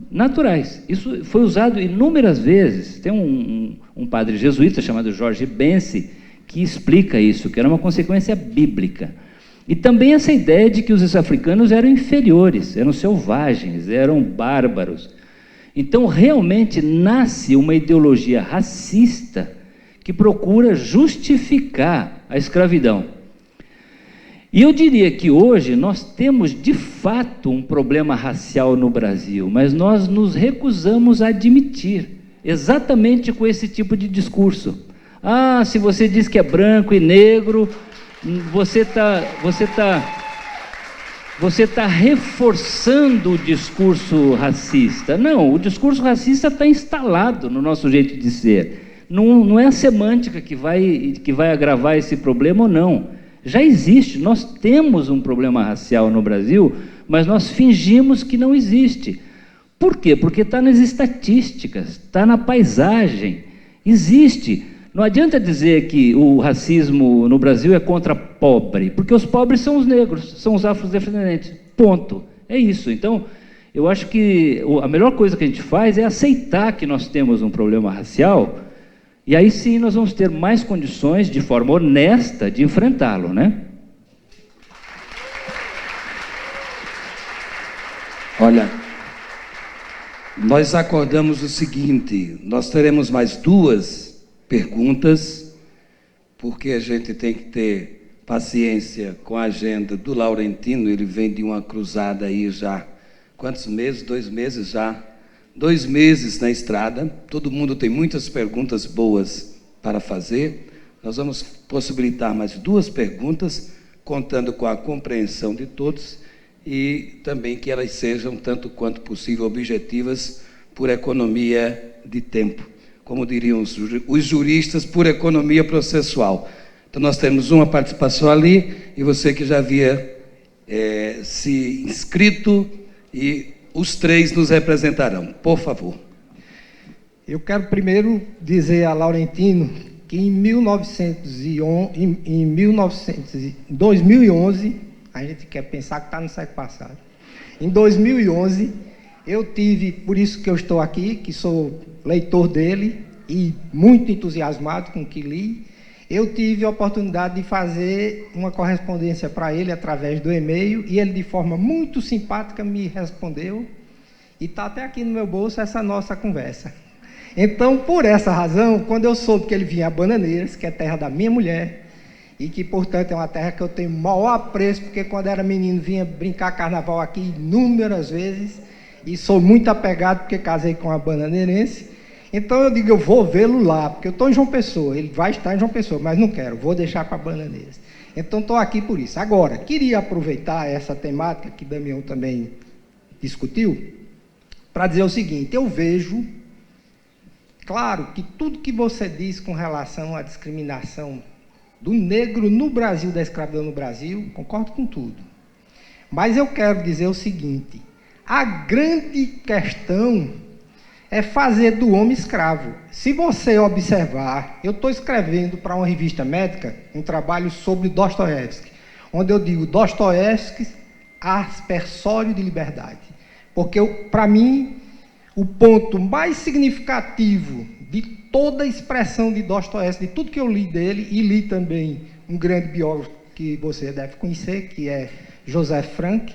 naturais. Isso foi usado inúmeras vezes. Tem um padre jesuíta chamado Jorge Bense que explica isso, que era uma consequência bíblica. E também essa ideia de que os africanos eram inferiores, eram selvagens, eram bárbaros. Então, realmente, nasce uma ideologia racista que procura justificar a escravidão. E eu diria que hoje nós temos, de fato, um problema racial no Brasil, mas nós nos recusamos a admitir, exatamente com esse tipo de discurso. Ah, se você diz que é branco e negro, você está reforçando o discurso racista. Não, o discurso racista está instalado no nosso jeito de ser. Não é a semântica que vai agravar esse problema ou não. Já existe, nós temos um problema racial no Brasil, mas nós fingimos que não existe. Por quê? Porque está nas estatísticas, está na paisagem, existe. Não adianta dizer que o racismo no Brasil é contra pobre, porque os pobres são os negros, são os afrodescendentes, ponto. É isso. Então, eu acho que a melhor coisa que a gente faz é aceitar que nós temos um problema racial, e aí sim nós vamos ter mais condições, de forma honesta, de enfrentá-lo, né? Olha, nós acordamos o seguinte, nós teremos mais 2 perguntas, porque a gente tem que ter paciência com a agenda do Laurentino. Ele vem de uma cruzada aí já, quantos meses? 2 meses já, 2 meses na estrada, todo mundo tem muitas perguntas boas para fazer. Nós vamos possibilitar mais 2 perguntas, contando com a compreensão de todos, e também que elas sejam, tanto quanto possível, objetivas, por economia de tempo. Como diriam os juristas, por economia processual. Então, nós temos uma participação ali, e você que já havia se inscrito, e os 3 nos representarão. Por favor. Eu quero primeiro dizer a Laurentino que em 2011, a gente quer pensar que está no século passado, em 2011, eu tive, por isso que eu estou aqui, que sou leitor dele e muito entusiasmado com o que li, eu tive a oportunidade de fazer uma correspondência para ele através do e-mail, e ele de forma muito simpática me respondeu, e está até aqui no meu bolso essa nossa conversa. Então, por essa razão, quando eu soube que ele vinha a Bananeiras, que é terra da minha mulher, e que, portanto, é uma terra que eu tenho maior apreço, porque quando era menino vinha brincar carnaval aqui inúmeras vezes, e sou muito apegado porque casei com uma bananeirense. Então eu digo, eu vou vê-lo lá, porque eu estou em João Pessoa, ele vai estar em João Pessoa, mas não quero, vou deixar para Bananeiras. Então estou aqui por isso. Agora, queria aproveitar essa temática que Damião também discutiu, para dizer o seguinte: eu vejo, claro, que tudo que você diz com relação à discriminação do negro no Brasil, da escravidão no Brasil, concordo com tudo. Mas eu quero dizer o seguinte: a grande questão é fazer do homem escravo. Se você observar, eu estou escrevendo para uma revista médica um trabalho sobre Dostoiévski, onde eu digo Dostoiévski, aspersório de liberdade. Porque, para mim, o ponto mais significativo de toda a expressão de Dostoiévski, de tudo que eu li dele, e li também um grande biógrafo que você deve conhecer, que é José Frank,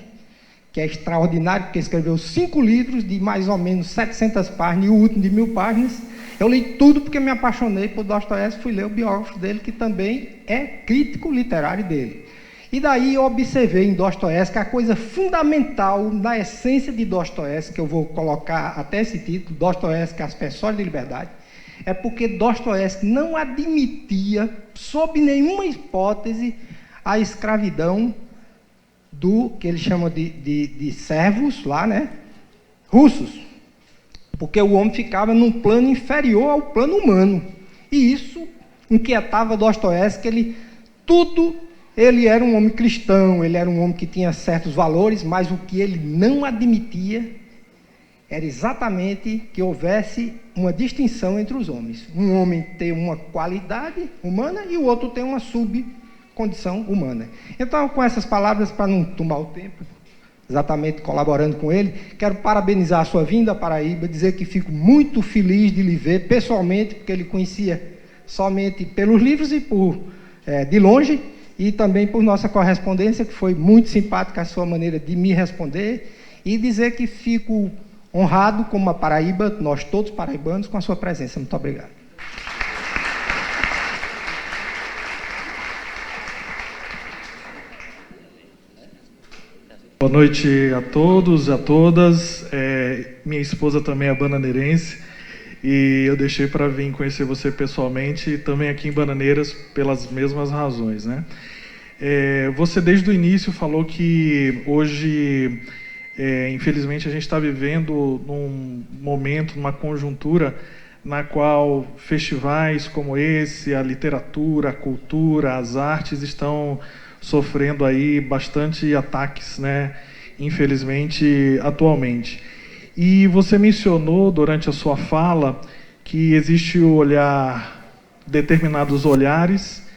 que é extraordinário, porque escreveu 5 livros de mais ou menos 700 páginas, e o último de 1000 páginas. Eu li tudo porque me apaixonei por Dostoiévski, fui ler o biógrafo dele, que também é crítico literário dele. E daí eu observei em Dostoiévski a coisa fundamental na essência de Dostoiévski, que eu vou colocar até esse título, Dostoiévski, As Pessoas de Liberdade, é porque Dostoiévski não admitia, sob nenhuma hipótese, a escravidão do que ele chama de servos lá, né, russos, porque o homem ficava num plano inferior ao plano humano, e isso inquietava Dostoiévski. Ele era um homem cristão, ele era um homem que tinha certos valores, mas o que ele não admitia era exatamente que houvesse uma distinção entre os homens. Um homem tem uma qualidade humana e o outro tem uma subcondição humana. Então, com essas palavras, para não tomar o tempo, exatamente colaborando com ele, quero parabenizar a sua vinda à Paraíba, dizer que fico muito feliz de lhe ver pessoalmente, porque ele conhecia somente pelos livros e de longe, e também por nossa correspondência, que foi muito simpática a sua maneira de me responder, e dizer que fico honrado como a Paraíba, nós todos paraibanos, com a sua presença. Muito obrigado. Boa noite a todos, a todas. Minha esposa também é bananeirense e eu deixei para vir conhecer você pessoalmente, também aqui em Bananeiras, pelas mesmas razões, né? Você desde o início falou que hoje, infelizmente, a gente está vivendo num momento, numa conjuntura na qual festivais como esse, a literatura, a cultura, as artes estão sofrendo aí bastante ataques, né? Infelizmente, atualmente. E você mencionou durante a sua fala que existe o olhar, determinados olhares,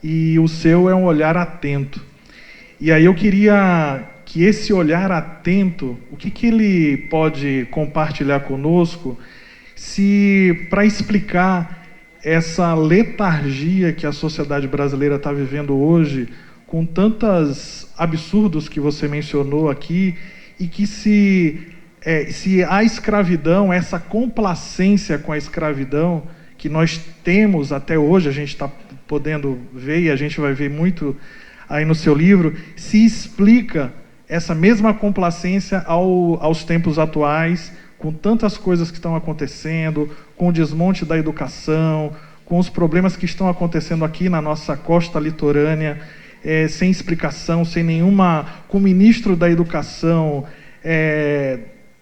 e o seu é um olhar atento. E aí eu queria que esse olhar atento, o que ele pode compartilhar conosco, se para explicar essa letargia que a sociedade brasileira está vivendo hoje, com tantos absurdos que você mencionou aqui, e que se a escravidão, essa complacência com a escravidão que nós temos até hoje, a gente está podendo ver, e a gente vai ver muito aí no seu livro, se explica essa mesma complacência aos tempos atuais, com tantas coisas que estão acontecendo, com o desmonte da educação, com os problemas que estão acontecendo aqui na nossa costa litorânea, sem explicação, sem nenhuma, com o ministro da Educação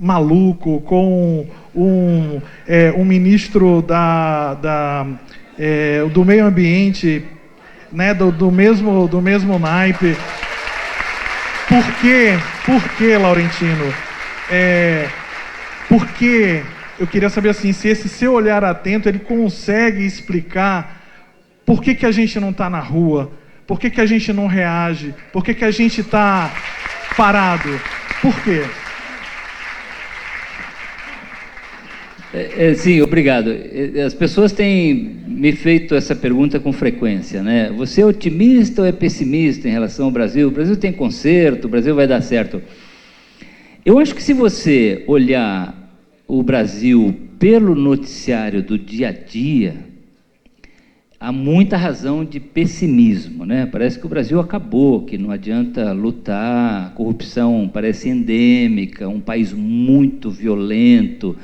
maluco, com um ministro do meio ambiente, né, do mesmo naipe. Por que, Laurentino? Porque eu queria saber assim, se esse seu olhar atento ele consegue explicar por que a gente não está na rua, por que a gente não reage, por que a gente está parado, por quê? Sim, obrigado. As pessoas têm me feito essa pergunta com frequência, né? Você é otimista ou é pessimista em relação ao Brasil? O Brasil tem conserto, o Brasil vai dar certo. Eu acho que se você olhar o Brasil pelo noticiário do dia a dia, há muita razão de pessimismo, né? Parece que o Brasil acabou, que não adianta lutar, a corrupção parece endêmica, um país muito violento.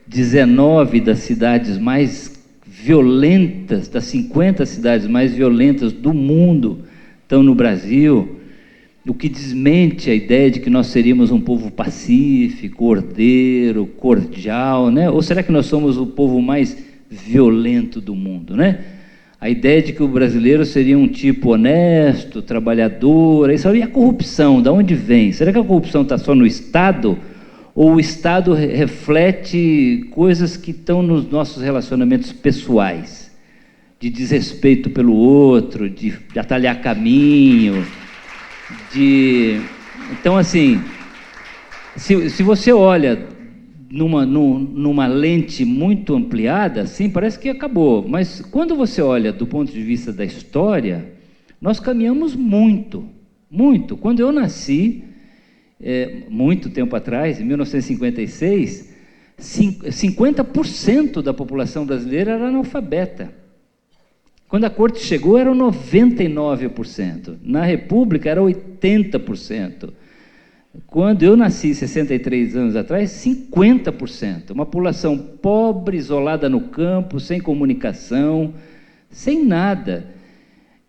19 das cidades mais violentas, das 50 cidades mais violentas do mundo estão no Brasil, o que desmente a ideia de que nós seríamos um povo pacífico, ordeiro, cordial, né? Ou será que nós somos o povo mais violento do mundo, né? A ideia de que o brasileiro seria um tipo honesto, trabalhador, e a corrupção, de onde vem? Será que a corrupção está só no Estado? Ou o Estado reflete coisas que estão nos nossos relacionamentos pessoais, de desrespeito pelo outro, de atalhar caminho, Então, assim, se você olha numa lente muito ampliada, assim, parece que acabou. Mas quando você olha do ponto de vista da história, nós caminhamos muito, muito. Quando eu nasci, muito tempo atrás, em 1956, 50% da população brasileira era analfabeta. Quando a Corte chegou, eram 99%. Na República, era 80%. Quando eu nasci, 63 anos atrás, 50%. Uma população pobre, isolada no campo, sem comunicação, sem nada.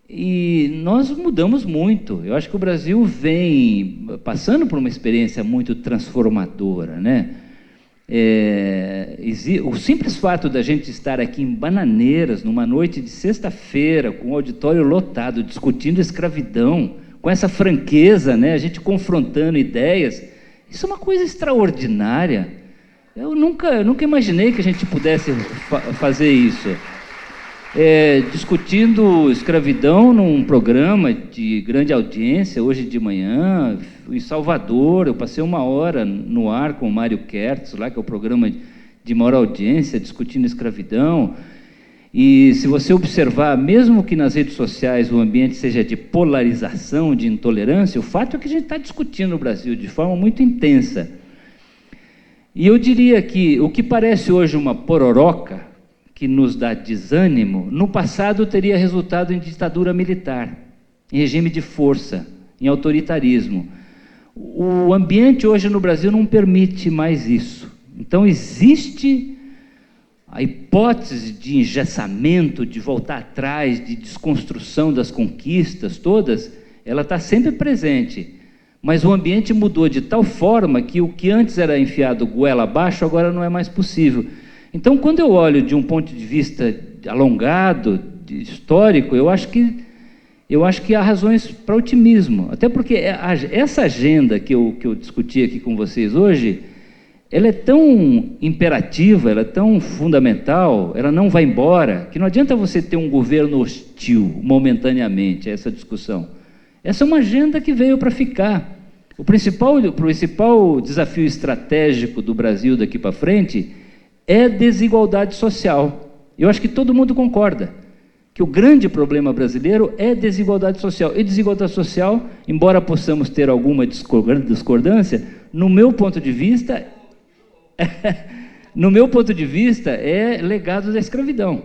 E nós mudamos muito. Eu acho que o Brasil vem passando por uma experiência muito transformadora, né? O simples fato da gente estar aqui em Bananeiras, numa noite de sexta-feira, com o auditório lotado, discutindo escravidão, com essa franqueza, né, a gente confrontando ideias, isso é uma coisa extraordinária. Eu nunca imaginei que a gente pudesse fazer isso. Discutindo escravidão num programa de grande audiência, hoje de manhã, em Salvador, eu passei 1 hora no ar com o Mário Kertz, lá, que é o programa de maior audiência, discutindo escravidão. E se você observar, mesmo que nas redes sociais o ambiente seja de polarização, de intolerância, o fato é que a gente está discutindo no Brasil de forma muito intensa. E eu diria que o que parece hoje uma pororoca, que nos dá desânimo, no passado teria resultado em ditadura militar, em regime de força, em autoritarismo. O ambiente hoje no Brasil não permite mais isso. Então existe a hipótese de engessamento, de voltar atrás, de desconstrução das conquistas todas, ela está sempre presente. Mas o ambiente mudou de tal forma que o que antes era enfiado goela abaixo, agora não é mais possível. Então, quando eu olho de um ponto de vista alongado, histórico, eu acho que há razões para otimismo. Até porque essa agenda que eu discuti aqui com vocês hoje, ela é tão imperativa, ela é tão fundamental, ela não vai embora, que não adianta você ter um governo hostil momentaneamente a essa discussão. Essa é uma agenda que veio para ficar. O principal desafio estratégico do Brasil daqui para frente é desigualdade social. Eu acho que todo mundo concorda que o grande problema brasileiro é desigualdade social. E desigualdade social, embora possamos ter alguma discordância, no meu ponto de vista, é legado da escravidão.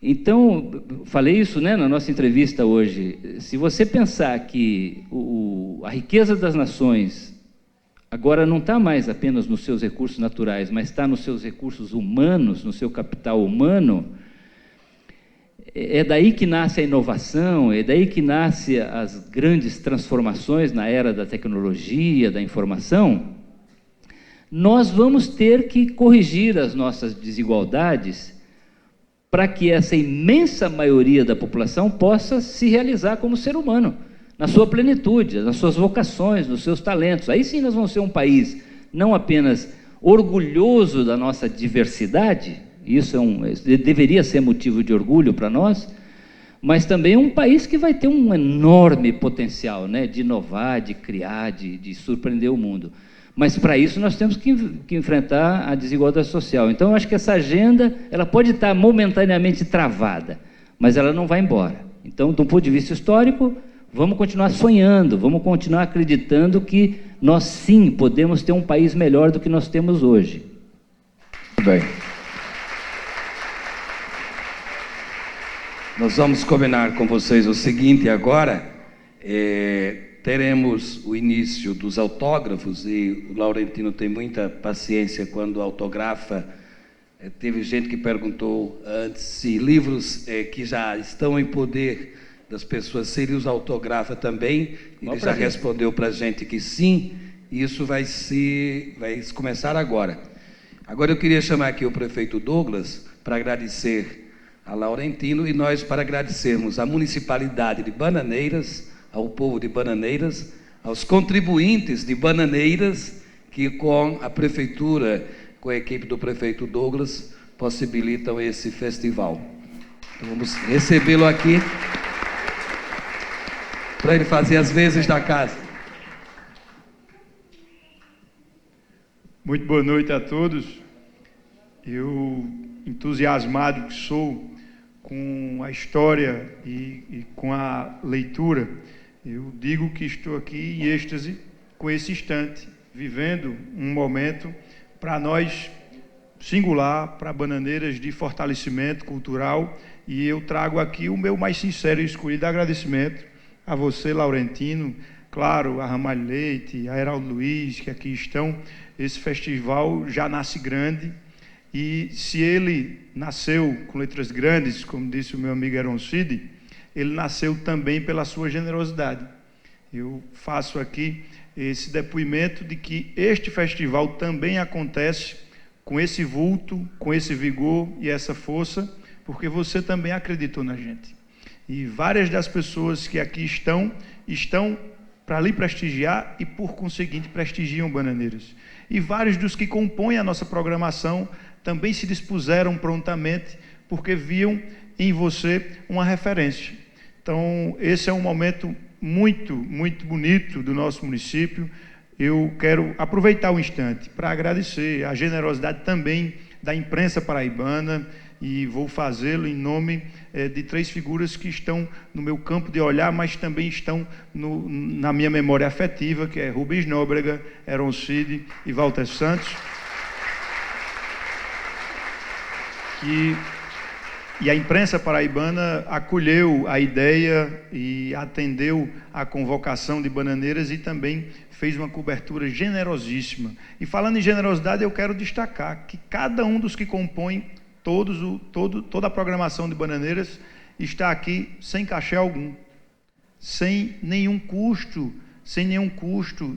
Então, falei isso, né, na nossa entrevista hoje. Se você pensar que a riqueza das nações agora não está mais apenas nos seus recursos naturais, mas está nos seus recursos humanos, no seu capital humano, é daí que nasce a inovação, é daí que nascem as grandes transformações na era da tecnologia, da informação. Nós vamos ter que corrigir as nossas desigualdades para que essa imensa maioria da população possa se realizar como ser humano, na sua plenitude, nas suas vocações, nos seus talentos. Aí sim nós vamos ser um país não apenas orgulhoso da nossa diversidade, isso deveria ser motivo de orgulho para nós, mas também um país que vai ter um enorme potencial, né, de inovar, de criar, de surpreender o mundo. Mas para isso nós temos que enfrentar a desigualdade social. Então eu acho que essa agenda, ela pode estar momentaneamente travada, mas ela não vai embora. Então, do ponto de vista histórico, vamos continuar sonhando, vamos continuar acreditando que nós sim podemos ter um país melhor do que nós temos hoje. Bem, nós vamos combinar com vocês o seguinte agora, teremos o início dos autógrafos e o Laurentino tem muita paciência quando autografa. Teve gente que perguntou antes se livros que já estão em poder das pessoas, se ele os autografa também. Ele já respondeu para a gente que sim, e isso vai começar agora. Agora eu queria chamar aqui o prefeito Douglas para agradecer a Laurentino e nós para agradecermos à municipalidade de Bananeiras, ao povo de Bananeiras, aos contribuintes de Bananeiras, que com a prefeitura, com a equipe do prefeito Douglas, possibilitam esse festival. Então vamos recebê-lo aqui, para ele fazer as vezes da casa. Muito boa noite a todos. Eu, entusiasmado que sou com a história e com a leitura, eu digo que estou aqui em êxtase com esse instante, vivendo um momento para nós singular para Bananeiras de fortalecimento cultural, e eu trago aqui o meu mais sincero e escolhido agradecimento a você, Laurentino, claro, a Ramalho Leite, a Heraldo Luiz, que aqui estão. Esse festival já nasce grande, e se ele nasceu com letras grandes, como disse o meu amigo Aaron Cid, ele nasceu também pela sua generosidade. Eu faço aqui esse depoimento de que este festival também acontece com esse vulto, com esse vigor e essa força, porque você também acreditou na gente. E várias das pessoas que aqui estão para lhe prestigiar e, por conseguinte, prestigiam Bananeiras. E vários dos que compõem a nossa programação também se dispuseram prontamente, porque viam em você uma referência. Então, esse é um momento muito, muito bonito do nosso município. Eu quero aproveitar o instante para agradecer a generosidade também da imprensa paraibana, e vou fazê-lo em nome de 3 figuras que estão no meu campo de olhar, mas também estão na minha memória afetiva, que é Rubens Nóbrega, Aaron Cid e Walter Santos. E a imprensa paraibana acolheu a ideia e atendeu a convocação de Bananeiras e também fez uma cobertura generosíssima. E falando em generosidade, eu quero destacar que cada um dos que compõem toda a programação de Bananeiras está aqui sem cachê algum, sem nenhum custo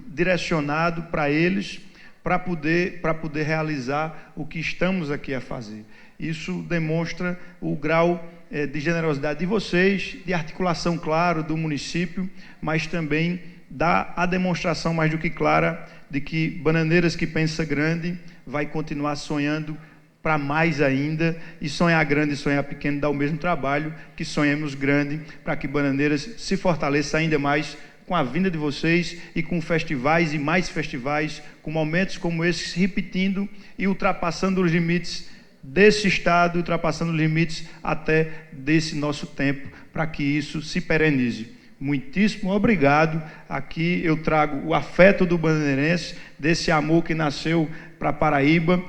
direcionado para eles, para poder realizar o que estamos aqui a fazer. Isso demonstra o grau de generosidade de vocês, de articulação, claro, do município, mas também dá a demonstração mais do que clara de que Bananeiras que pensa grande vai continuar sonhando para mais ainda, e sonhar grande e sonhar pequeno dá o mesmo trabalho que sonhemos grande, para que Bananeiras se fortaleça ainda mais com a vinda de vocês e com festivais e mais festivais, com momentos como esse se repetindo e ultrapassando os limites desse estado, ultrapassando os limites até desse nosso tempo, para que isso se perenize. Muitíssimo obrigado. Aqui eu trago o afeto do bananeirense, desse amor que nasceu para Paraíba,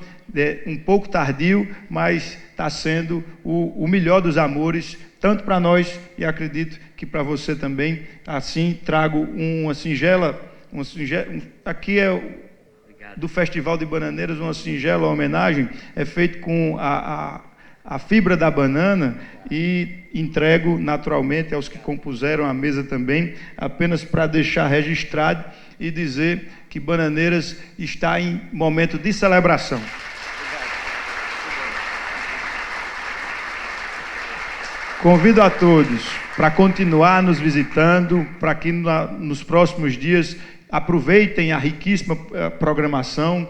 um pouco tardio, mas está sendo o melhor dos amores, tanto para nós e acredito que para você também. Assim, trago uma singela aqui é do Festival de Bananeiras, uma singela homenagem, é feito com a fibra da banana, e entrego naturalmente aos que compuseram a mesa também, apenas para deixar registrado e dizer que Bananeiras está em momento de celebração. Convido a todos para continuar nos visitando, para que nos próximos dias aproveitem a riquíssima programação.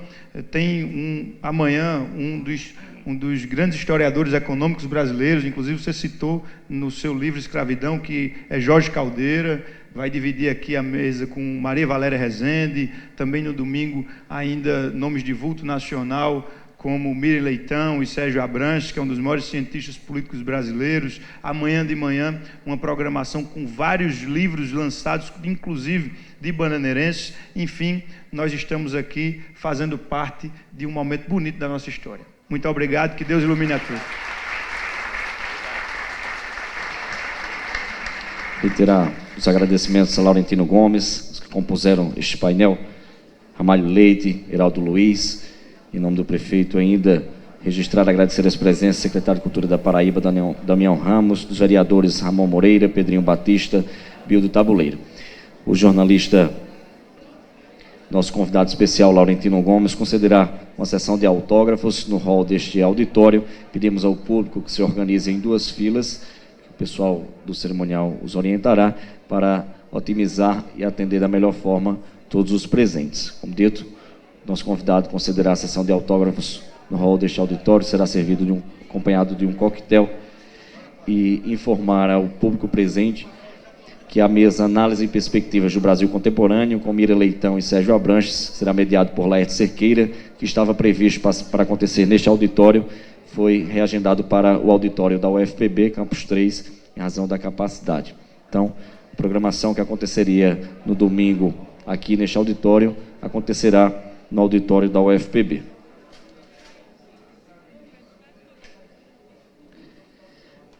Tem amanhã um dos grandes historiadores econômicos brasileiros, inclusive você citou no seu livro Escravidão, que é Jorge Caldeira, vai dividir aqui a mesa com Maria Valéria Rezende. Também no domingo ainda nomes de vulto nacional, como Miriam Leitão e Sérgio Abranches, que é um dos maiores cientistas políticos brasileiros. Amanhã de manhã, uma programação com vários livros lançados, inclusive de bananeirenses. Enfim, nós estamos aqui fazendo parte de um momento bonito da nossa história. Muito obrigado, que Deus ilumine a todos. Reiterar os agradecimentos a Laurentino Gomes, os que compuseram este painel, Ramalho Leite, Heraldo Luiz. Em nome do prefeito, ainda registrar e agradecer as presenças do secretário de Cultura da Paraíba, Damião Ramos, dos vereadores Ramon Moreira, Pedrinho Batista, Bildo Tabuleiro. O jornalista, nosso convidado especial, Laurentino Gomes, concederá uma sessão de autógrafos no hall deste auditório. Pedimos ao público que se organize em 2 filas, que o pessoal do cerimonial os orientará, para otimizar e atender da melhor forma todos os presentes. Como dito, nosso convidado concederá a sessão de autógrafos no hall deste auditório, será servido acompanhado de um coquetel, e informar ao público presente que a mesa Análise e Perspectivas do Brasil Contemporâneo, com Miriam Leitão e Sérgio Abranches, será mediado por Laerte Cerqueira, que estava previsto para acontecer neste auditório, foi reagendado para o auditório da UFPB, Campus 3, em razão da capacidade. Então, a programação que aconteceria no domingo aqui neste auditório, acontecerá no auditório da UFPB.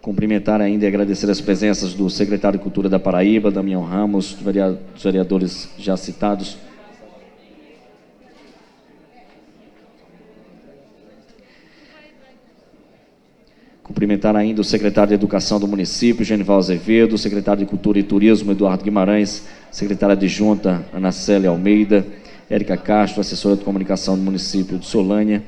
Cumprimentar ainda e agradecer as presenças do secretário de Cultura da Paraíba, Damião Ramos, dos vereadores já citados. Cumprimentar ainda o secretário de Educação do município, Genival Azevedo, o secretário de Cultura e Turismo, Eduardo Guimarães, secretária adjunta, Ana Célia Almeida, Érica Castro, assessora de comunicação do município de Solânia,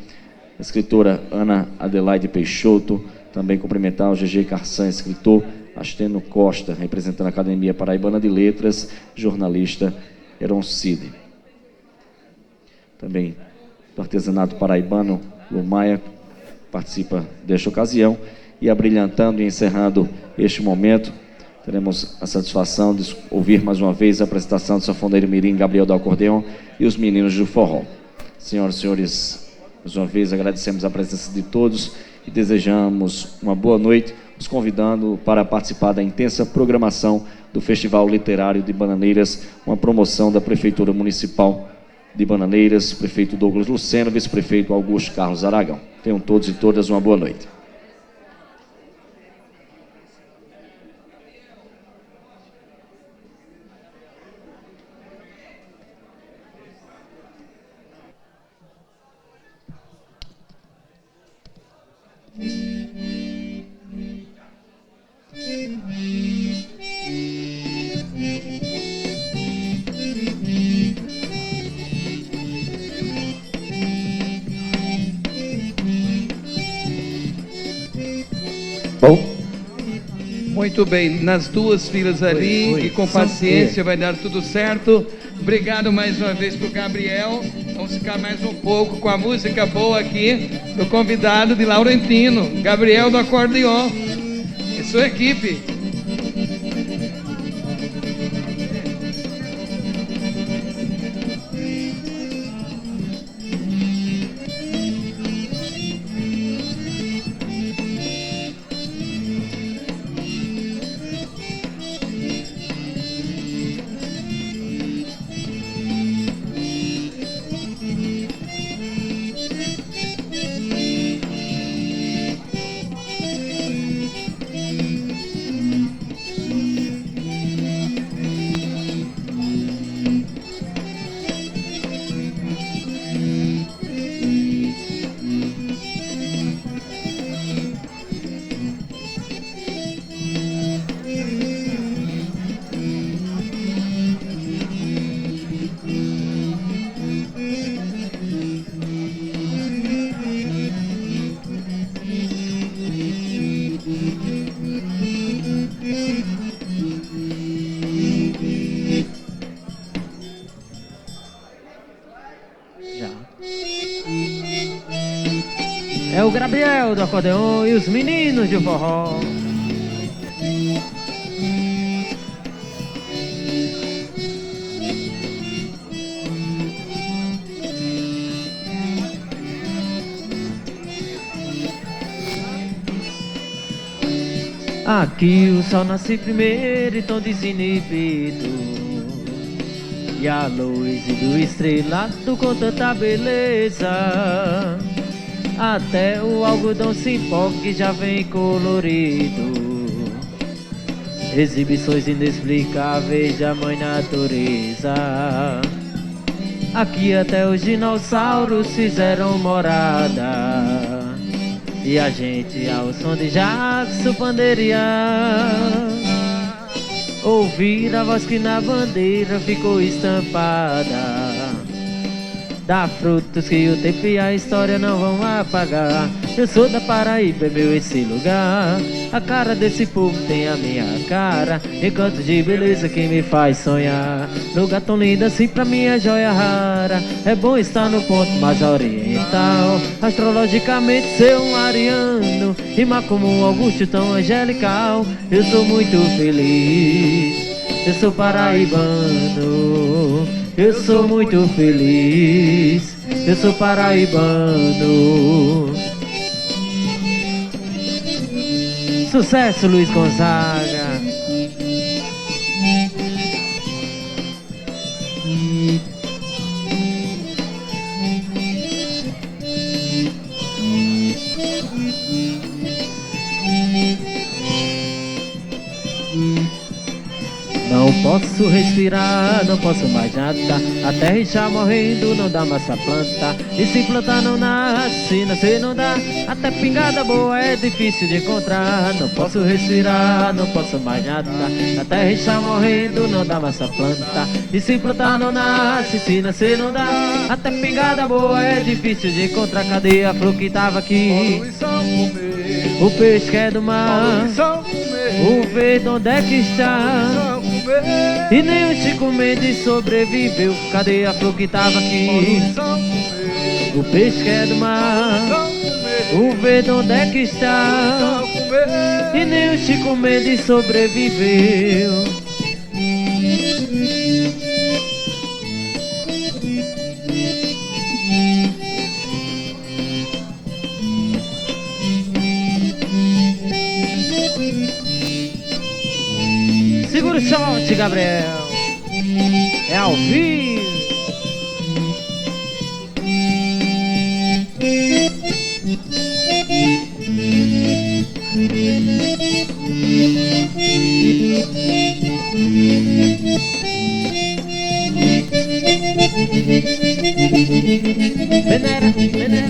a escritora Ana Adelaide Peixoto, também cumprimentar o GG Carçan, escritor, Asteno Costa, representando a Academia Paraibana de Letras, jornalista Heron Cid. Também do artesanato paraibano, Lumaia, participa desta ocasião, e abrilhantando e encerrando este momento, teremos a satisfação de ouvir mais uma vez a apresentação do sanfoneiro mirim Gabriel do Acordeão e os meninos do forró. Senhoras e senhores, mais uma vez agradecemos a presença de todos e desejamos uma boa noite, os convidando para participar da intensa programação do Festival Literário de Bananeiras, uma promoção da Prefeitura Municipal de Bananeiras, prefeito Douglas Luceno, vice-prefeito Augusto Carlos Aragão. Tenham todos e todas uma boa noite. Muito bem, nas duas filas ali, e com paciência vai dar tudo certo. Obrigado mais uma vez para o Gabriel. Vamos ficar mais um pouco com a música boa aqui do convidado de Laurentino, Gabriel do Acordeon e sua equipe. É o Gabriel do Acordeon e os meninos de forró. Aqui o sol nasce primeiro e tão desinibido, e a luz do estrelado com tanta beleza. Até o algodão cipó que já vem colorido, exibições inexplicáveis da mãe natureza. Aqui até os dinossauros fizeram morada, e a gente ao som de Jackson pandeirear, ouvir a voz que na bandeira ficou estampada, dá frutos que o tempo e a história não vão apagar. Eu sou da Paraíba, é meu esse lugar. A cara desse povo tem a minha cara, encanto de beleza que me faz sonhar. Lugar tão lindo assim pra mim é joia rara. É bom estar no ponto mais oriental, astrologicamente ser um ariano, rimar como um Augusto tão angelical. Eu sou muito feliz, eu sou paraibano. Eu sou muito feliz, eu sou paraibano. Sucesso, Luiz Gonzaga. Não posso respirar, não posso mais nada. A terra está morrendo, não dá mais pra plantar. E se plantar não nasce, nascer não dá. Até pingada boa é difícil de encontrar. Não posso respirar, não posso mais nada. A terra está morrendo, não dá mais pra plantar. E se plantar não nasce, se nascer não dá. Até pingada boa é difícil de encontrar. Cadê a flor que tava aqui? O peixe que é do mar, o verde onde é que está? E nem o Chico Mendes sobreviveu. Cadê a flor que tava aqui? O peixe que é do mar, o verde onde é que está? E nem o Chico Mendes sobreviveu. Segura o shot, Gabriel. É ao vivo. Venera, venera.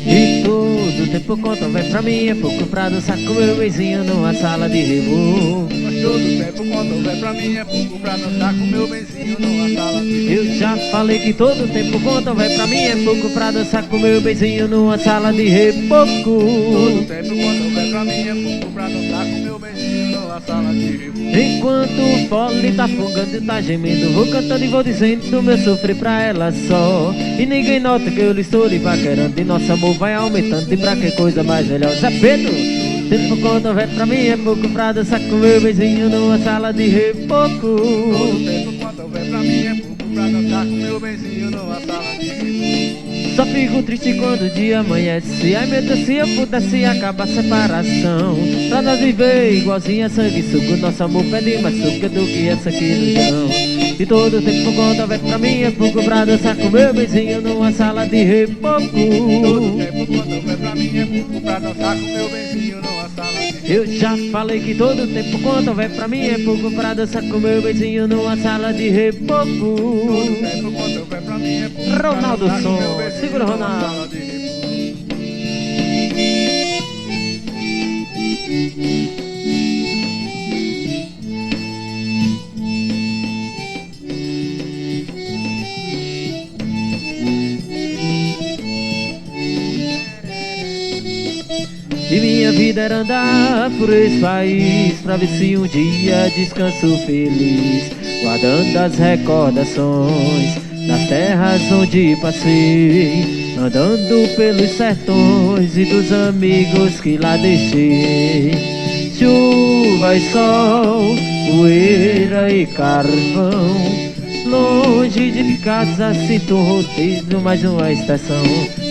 E todo tempo quanto vai pra mim é pouco pra dançar com meu benzinho numa sala de rebu. Mas todo tempo quando vai pra mim é pouco pra dançar com meu benzinho numa sala de rebu. Eu já falei que todo tempo quanto vai pra mim é pouco pra dançar com meu benzinho numa sala de reboco. Todo tempo quando vai pra mim é pouco pra dançar com meu benzinho numa sala de rebu. Enquanto o fole tá fungando e tá gemendo, vou cantando e vou dizendo meu sofrer pra ela só. E ninguém nota que eu lhe estou lhe paquerando, e nosso amor vai aumentando, e pra que coisa mais melhor. Zé Pedro, tempo quando vai pra mim é pouco pra dançar com meu benzinho numa sala de reboco. Todo tempo quando vai pra mim é pouco pra dançar com meu benzinho numa sala de rebu. Só fico triste quando o dia amanhece. Ai meu Deus, se eu pudesse acabar a separação, pra nós viver igualzinho a sanguessuga. Nosso amor pede mais suco do que essa aqui no chão. E todo tempo quando vai pra mim é pouco pra dançar com meu benzinho numa sala de reboco. Todo tempo quando vai pra mim é pouco pra dançar com meu benzinho numa sala de rebu. Eu já falei que todo tempo quando vai pra mim é pouco pra dançar com meu benzinho numa sala de reboco. Todo tempo quando vai pra mim é pouco pra Ronaldo dançar com meu Som, benzinho segura numa Ronaldo. sala de rebu. E minha vida era andar por esse país pra ver se um dia descanso feliz, guardando as recordações das terras onde passei, andando pelos sertões e dos amigos que lá deixei. Chuva e sol, poeira e carvão, longe de casa sinto um roteiro, mais uma estação.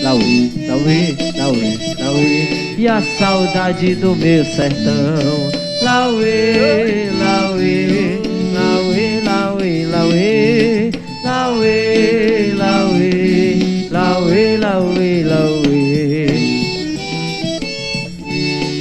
Lauê, lauê, lauê, lauê, e a saudade do meu sertão. Lauê, lauê, lauê, lauê, lauê, lauê, lauê, lauê, lauê, lauê,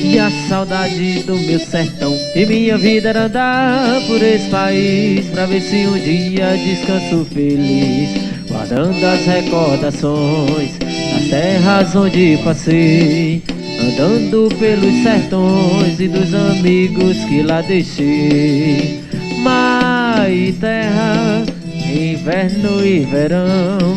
e a saudade do meu sertão. E minha vida era andar por esse país pra ver se um dia descanso feliz, guardando as recordações das terras onde passei, andando pelos sertões e dos amigos que lá deixei. Mar e terra, inverno e verão,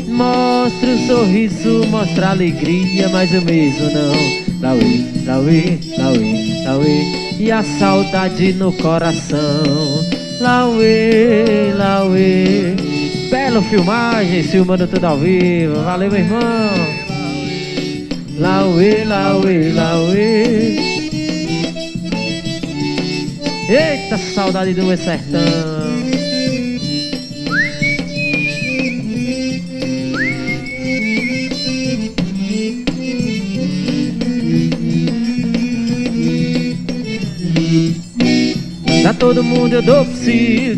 mostra o sorriso, mostra a alegria, mas eu mesmo não. Lauê, lauê, lauê, lauê, e a saudade no coração. Lauê, lauê, bela filmagem, filmando tudo ao vivo. Valeu, meu irmão. Lauê, lauê, lauê, eita, saudade do meu sertão. Pra todo mundo eu dou psiu,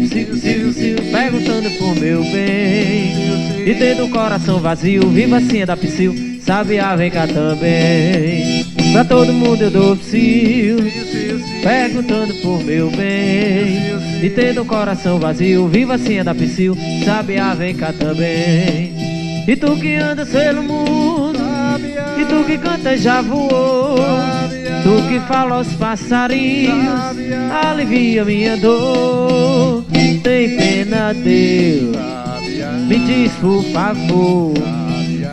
perguntando por meu bem. E tendo o coração vazio, viva assim da psiu, sabe a vem cá também. Pra todo mundo eu dou psiu, perguntando por meu bem. E tendo o coração vazio, viva assim é da psiu, sabiá vem cá também. E tu que andas pelo mundo, e tu que canta já voou, tu que fala aos passarinhos, alivia minha dor. Tem pena, Deus, me diz por favor.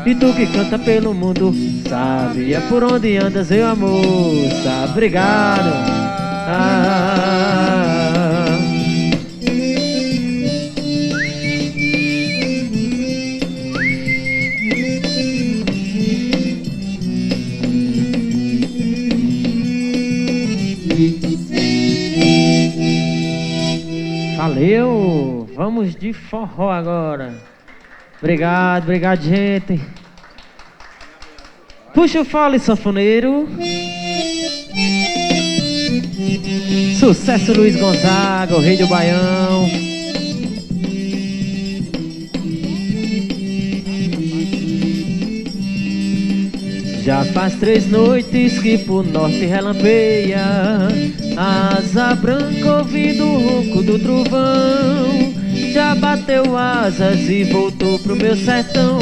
E tu que canta pelo mundo, sabe, é por onde andas, meu amor, sabe, obrigado. Valeu, vamos de forró agora. Obrigado, obrigado, gente. Puxa o fole, sanfoneiro. Sucesso Luiz Gonzaga, o rei do Baião. Já faz 3 noites que por norte relampeia, asa branca ouvindo o ronco do trovão. Já bateu asas e voltou pro meu sertão.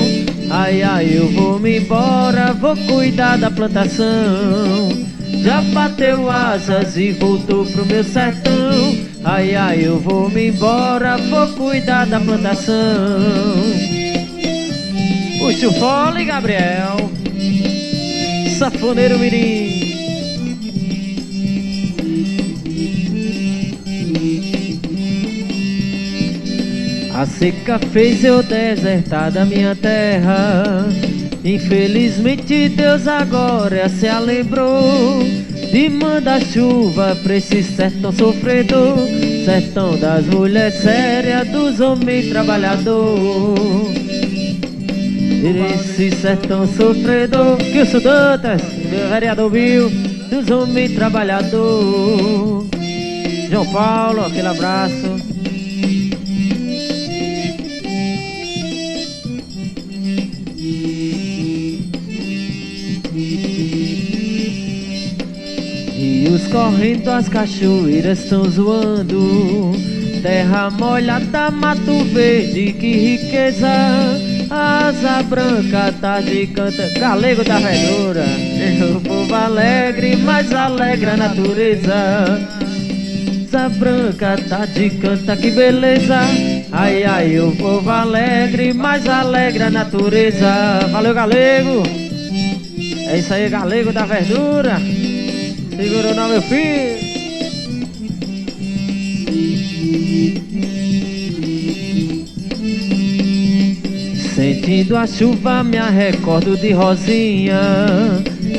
Ai, ai, eu vou me embora, vou cuidar da plantação. Já bateu asas e voltou pro meu sertão. Ai, ai, eu vou me embora, vou cuidar da plantação. Puxa o fole, Gabriel. Sanfoneiro mirim. A seca fez eu desertar da minha terra. Infelizmente Deus agora se lembrou de mandar chuva pra esse sertão sofredor, sertão das mulheres sérias, dos homens trabalhador. Esse sertão sofredor, que o Sudantas, meu vereador viu, dos homens trabalhador. João Paulo, aquele abraço. Rios correndo, as cachoeiras estão zoando, terra molhada, mato verde, que riqueza. Asa branca, tarde canta, galego da verdura. O povo alegre, mais alegre a natureza. Asa branca, tarde canta, que beleza. Ai, ai, o povo alegre, mais alegre a natureza. Valeu, galego. É isso aí, galego da verdura. Segurou não, meu filho. Sentindo a chuva me recordo de Rosinha,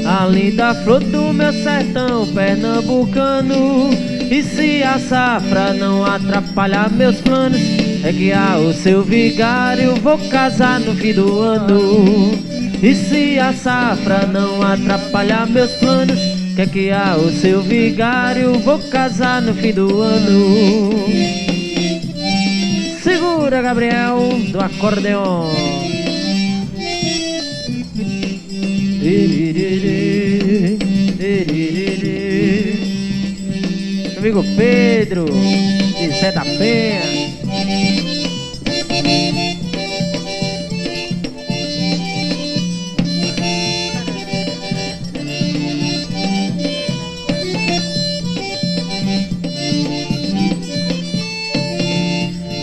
a linda flor do meu sertão pernambucano. E se a safra não atrapalhar meus planos, é que ao seu vigário vou casar no fim do ano. E se a safra não atrapalhar meus planos, é que ao seu vigário vou casar no fim do ano. Segura, Gabriel, do acordeon. Meu amigo Pedro, de Zé da Penha.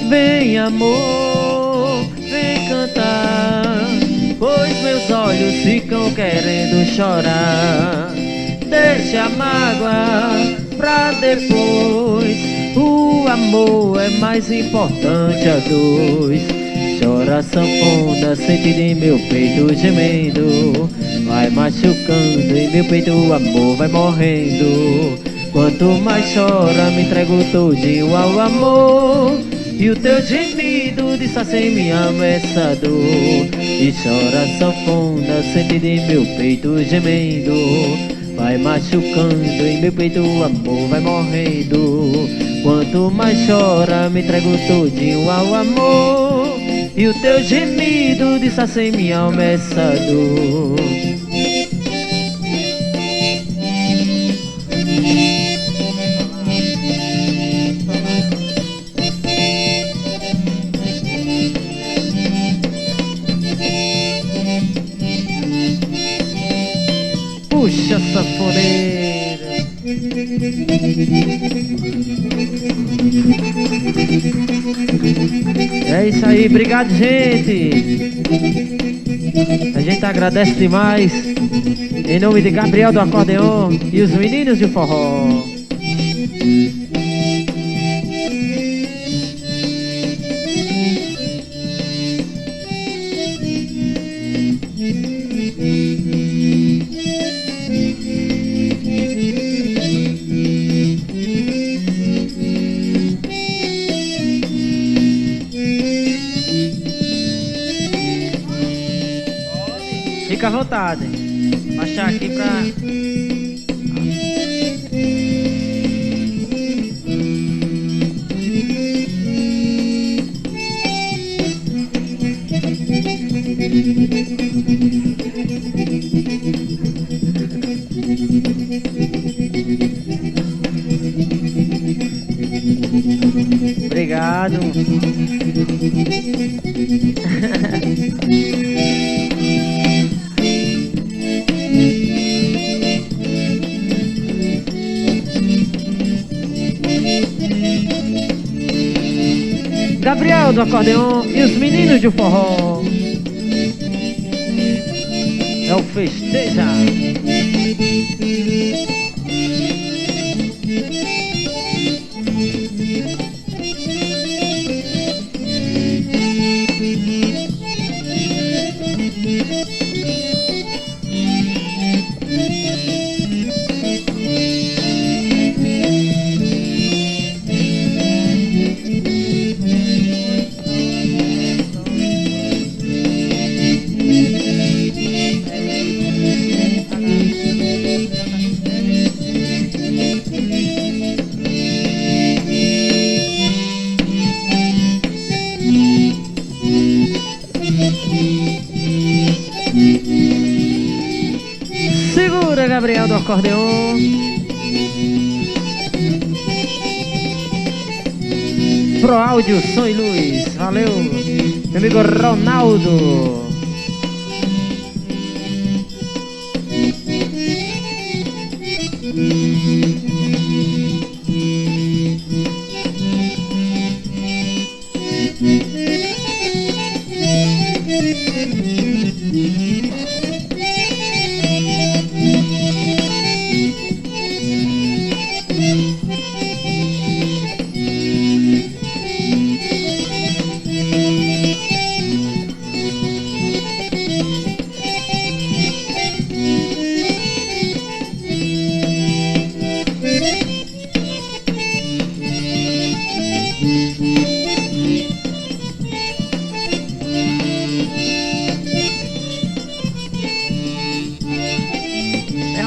Vem, amor, vem cantar, pois meus olhos ficam querendo chorar. Deixa a mágoa pra depois, o amor é mais importante a dois. Chora sanfona, sentindo em meu peito gemendo, vai machucando em meu peito, o amor vai morrendo. Quanto mais chora, me entrego todinho ao amor, e o teu gemido disfarça em minha alma essa dor. E chora sanfona, sentindo em meu peito gemendo, vai machucando em meu peito, o amor vai morrendo. Quanto mais chora, me entrego todinho ao amor, e o teu gemido disfarça em minha alma essa dor. Puxa, sanfoneiro. É isso aí, obrigado, gente. A gente agradece demais. Em nome de Gabriel do Acordeon e os meninos de forró. Fica à vontade. Baixar aqui pra... Obrigado. Gabriel do Acordeon e os meninos de forró. É o Festeja. Segura, Gabriel do Acordeon. Pro áudio, som e luz. Valeu, meu amigo Ronaldo.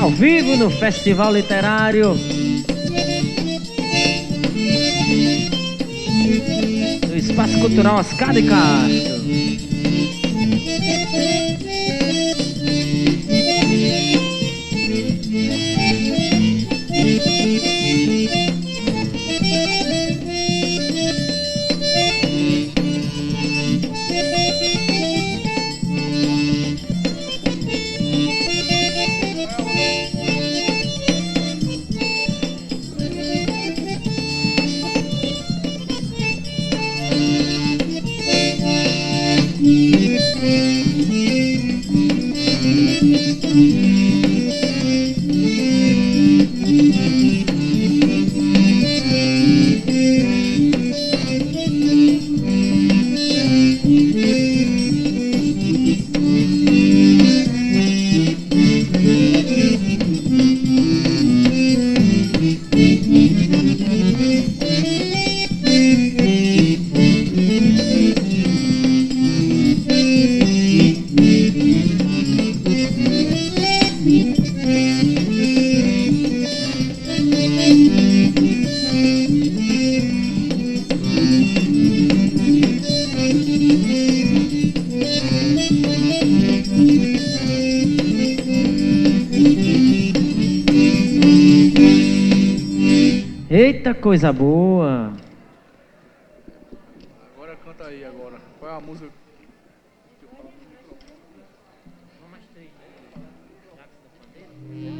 Ao vivo no Festival Literário do Espaço Cultural Oscar de Castro. Eita, coisa boa! Agora canta aí agora. Qual é a música? Vamos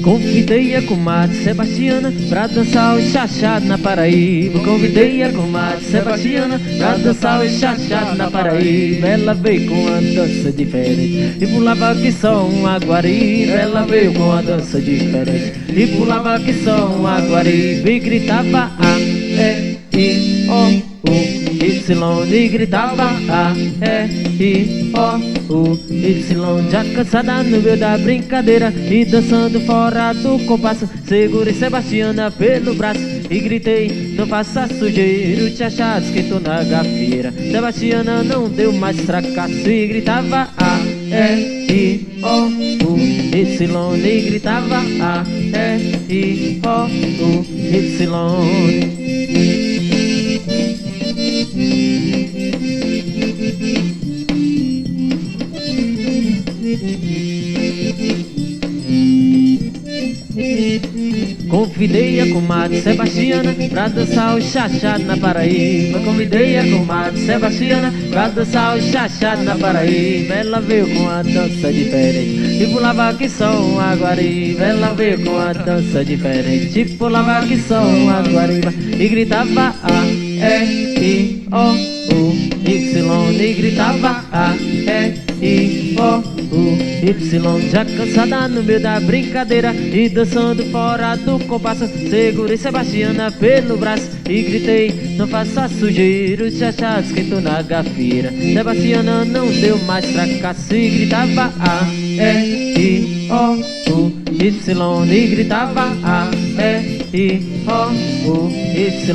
Convidei a comadre Sebastiana pra dançar o chachado na Paraíba. Convidei a comadre Sebastiana pra dançar o chachado na Paraíba. Ela veio com uma dança diferente e pulava que só um aguariba. Ela veio com uma dança diferente e pulava que só um aguariba. E gritava A, E, I, O, U, Y. E gritava A, E, I, O, U, Y. Já cansada no meio da brincadeira e dançando fora do compasso, segurei Sebastiana pelo braço e gritei: não faça sujeira. O chachado esquentou na gafieira. Sebastiana não deu mais fracasso e gritava A, E, I, O, U, Y. E gritava A, E, I, O, U, Y. Convidei a comadre Sebastiana pra dançar o chachado na Paraíba. Convidei a comadre Sebastiana pra dançar o chachado na Paraíba. Ela veio com a dança diferente e pulava que só um aguariba. Ela veio com a dança diferente e pulava que só um aguariba. E gritava A, E, I, O, U, Y. E gritava A, E, I, O, U, Y. Já cansada no meio da brincadeira e dançando fora do compasso, segurei Sebastiana pelo braço e gritei: não faça sujeira. O chachado esquentou na gafieira. Sebastiana não deu mais fracasso e gritava A, E, I, O, U, Y. E gritava A, E, I, O, U, Y.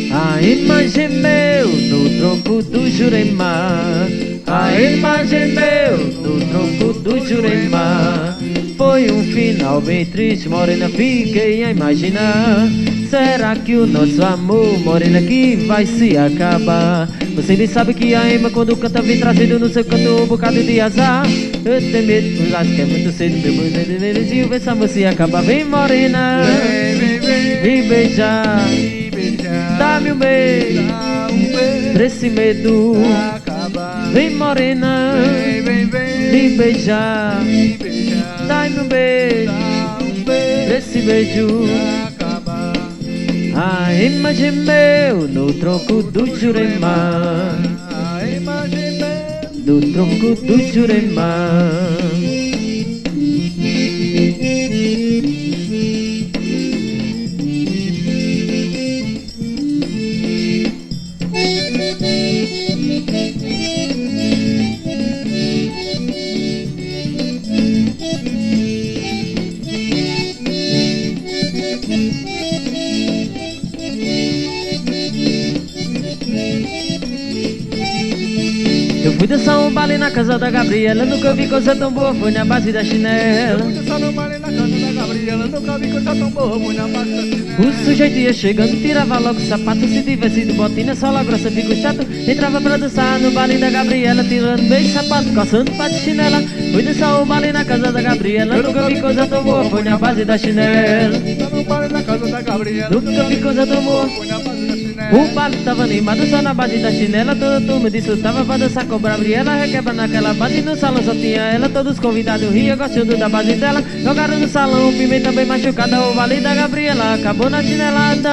A imagem meu no tronco do Jurema. A imagem meu no tronco do Jurema. Foi um final bem triste, morena, fiquei a imaginar. Será que o nosso amor, morena, que vai se acabar? Você bem sabe que a Ema quando canta vem trazendo no seu canto um bocado de azar. Eu tenho medo, mas acho que é muito cedo, meu bom de bebezinho, vê se a moça acaba. Vem morena, vem beijar, dá-me um beijo, pra esse medo. Vem morena, vem beijar, dá-me um beijo, pra esse beijo. A imagem meu no tronco do Jurema. A imagem meu no tronco do Jurema. Eu fui dançar um baile na casa da Gabriela, nunca vi coisa tão boa, foi na base da chinela. Eu fui dançar um baile na casa da Gabriela, nunca vi coisa tão boa, foi na base da chinela. O sujeito ia chegando, tirava logo o sapato, se tivesse de botina, sola grossa, fico chato. Entrava pra dançar no baile da Gabriela, tirando beijo, sapato, calçando pá de chinela. Fui dançar um baile na casa da Gabriela, nunca vi coisa tão boa, foi na base da chinela. Um baile na casa da Gabriela, nunca vi coisa tão boa, foi na base da chinela. O baile tava animado, só na base da chinela, toda turma disfrutava pra dançar com Gabriela, requebra naquela base, no salão só tinha ela, todos convidados riam, gostando da base dela. Jogaram no salão, pimenta bem machucada, o baile da Gabriela acabou na chinelada.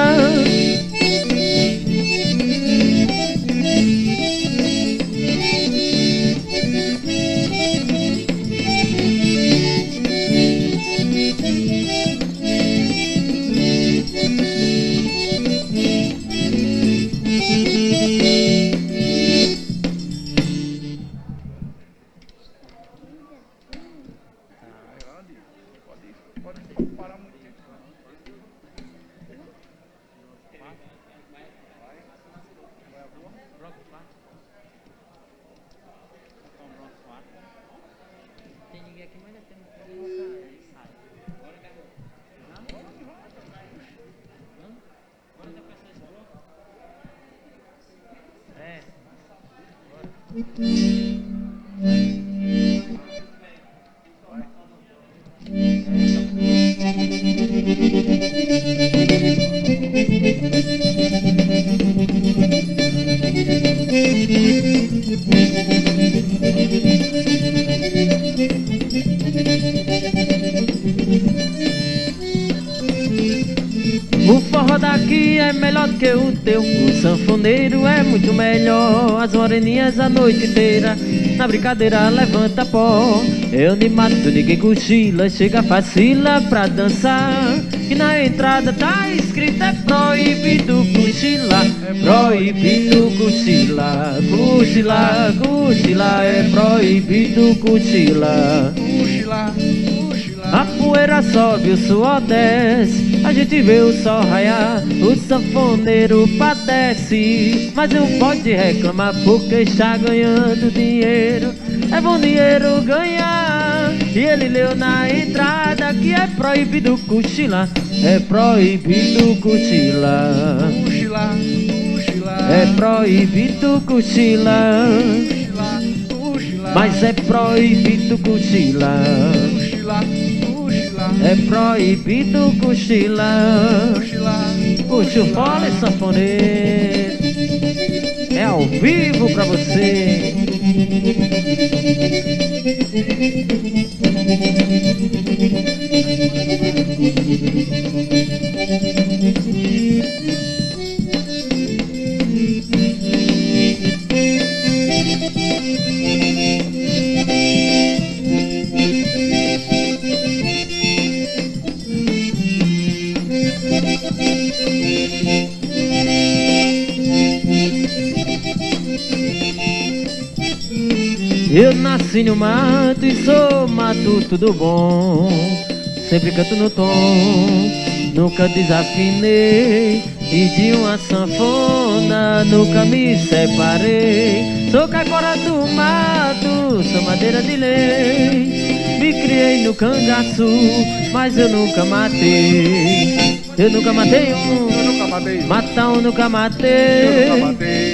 O forró daqui é melhor do que o teu. O sanfoneiro é muito melhor. As moreninhas a noite inteira na brincadeira levanta pó. Eu me mato, ninguém cochila. Chega facila pra dançar. E na entrada tá escrito é proibido cochilar. É proibido cochilar. Cochilar, cochilar. É proibido cochilar. A poeira sobe, o suor desce, a gente vê o sol raiar, o sanfoneiro padece, mas não pode reclamar porque está ganhando dinheiro. É bom dinheiro ganhar. E ele leu na entrada que é proibido cochilar. É proibido cochilar. É proibido cochilar. Mas é proibido cochilar. É proibido cochilar. Puxa o fole, sanfoneiro. É ao vivo pra você. Eu nasci no mato e sou matuto do bom. Sempre canto no tom, nunca desafinei. E de uma sanfona nunca me separei. Sou caipora do mato, sou madeira de lei. Me criei no cangaço, mas eu nunca matei. Eu nunca matei um, matar um nunca matei.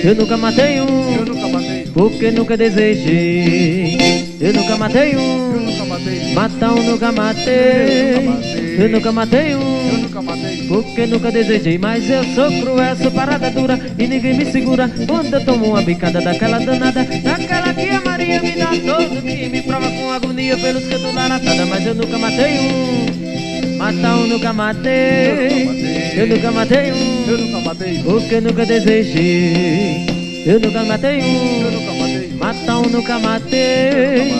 Eu nunca matei um, porque nunca desejei. Eu nunca matei um, matar um nunca matei. Eu nunca matei um, porque nunca desejei. Mas eu sou cruel, sou parada dura e ninguém me segura quando eu tomo uma bicada daquela danada, daquela que a Maria me dá todo dia e me prova com agonia pelos cantos laratada. Mas eu nunca matei um, matar um nunca matei. Eu nunca matei um, porque nunca desejei. Eu nunca matei um, matar um nunca matei.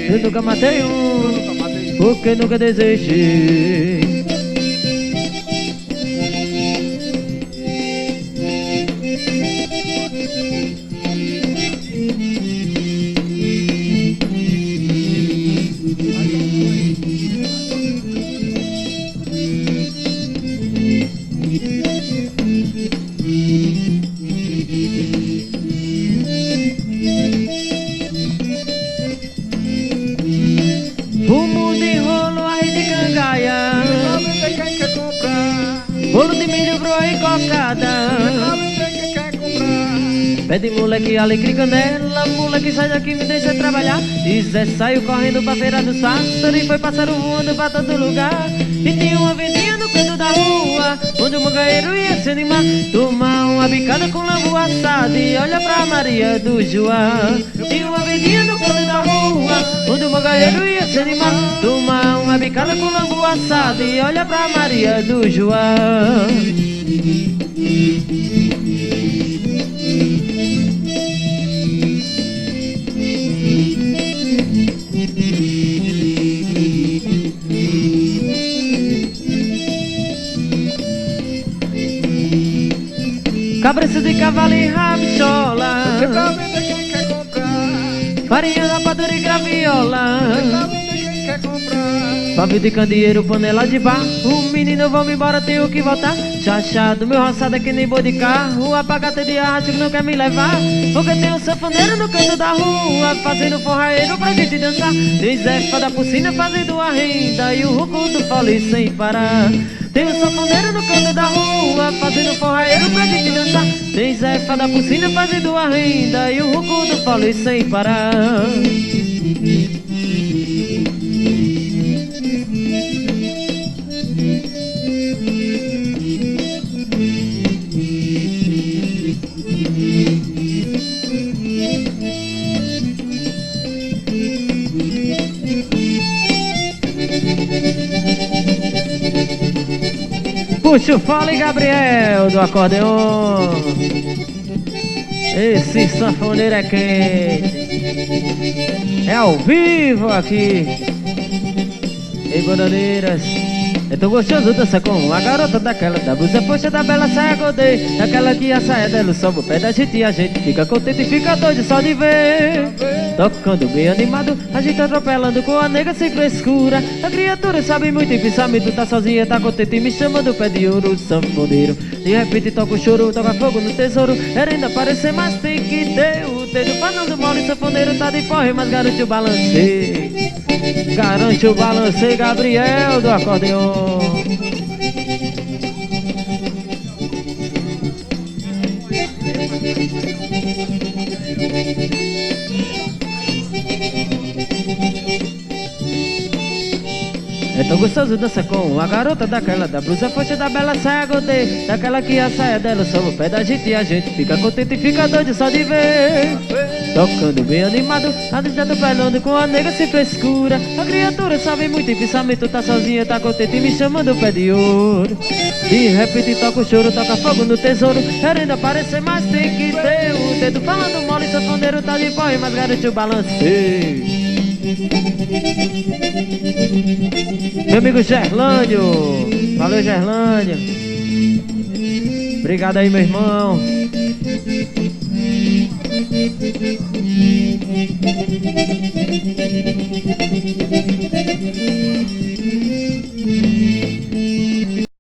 Eu nunca matei um, porque nunca desejei. Fumo de rolo, aí de cangaia, bolo de milho, broa e cocada. Pede moleque, alecrim, canela, moleque sai daqui, me deixa trabalhar. E Zé saiu correndo pra feira dos pássaros e foi pássaro voando pra todo lugar. E tinha uma vendinha no canto da rua, onde o mangaeiro ia se animar, tomar uma bicada com lambu assado e olha pra Maria do Joá. Tinha uma vendinha no canto da rua, onde o mangaeiro ia se animar, tomar uma bicada com lambu assado e olha pra Maria do Joá. Cabeça de cavalo e rabichola, farinha, rapadura e graviola, pavio de candeeiro, panela de barro. Menino, vamos embora, tenho que voltar. Chachado, meu roçado é que nem boi de carro. Apagata de arrasto que não quer me levar, porque tem um sanfoneiro no canto da rua, fazendo forraeiro pra gente dançar. Tem Zefa da Porcina fazendo a renda e o rouco do fole sem parar. Tem o sanfoneiro no canto da rua, fazendo forraeiro pra gente dançar. Tem Zé Fada Porcina fazendo a renda e o ronco do fole sem parar. Puxa o fole, Gabriel, do acordeon. Esse sanfoneiro é quente. É ao vivo aqui em Bananeiras. É tão gostoso dançar com a garota daquela da blusa poxa da bela saia godê. Daquela que a saia dela sobe o pé da gente e a gente fica contente e fica doido só de ver. Tocando bem animado, a gente atropelando com a nega sem frescura. A criatura sabe muito em pensamento, tá sozinha, tá contente e me chama do pé de ouro, sanfoneiro. De repente toca o choro, toca fogo no tesouro. Era ainda parecer, mas tem que ter o dedo. Fernando Mole, sanfoneiro tá de porre, mas garante o balancei. Garante o balancei, Gabriel do acordeon. É tão gostoso dançar com a garota daquela da blusa forte da bela saia godê. Daquela que a saia dela sobe o pé da gente e a gente fica contente e fica doido só de ver. Tocando bem animado, a gente atropelando com a nega sem frescura. A criatura sabe muito em pensamento, tá sozinha, tá contente e me chamando o pé de ouro. De repente toca o choro, toca fogo no tesouro. Era ainda parecer, mas tem que ter o dedo. Falando mole, sanfoneiro tá de boia, mas garante o balancei. Meu amigo Gerlândio, valeu Gerlândio. Obrigado aí, meu irmão.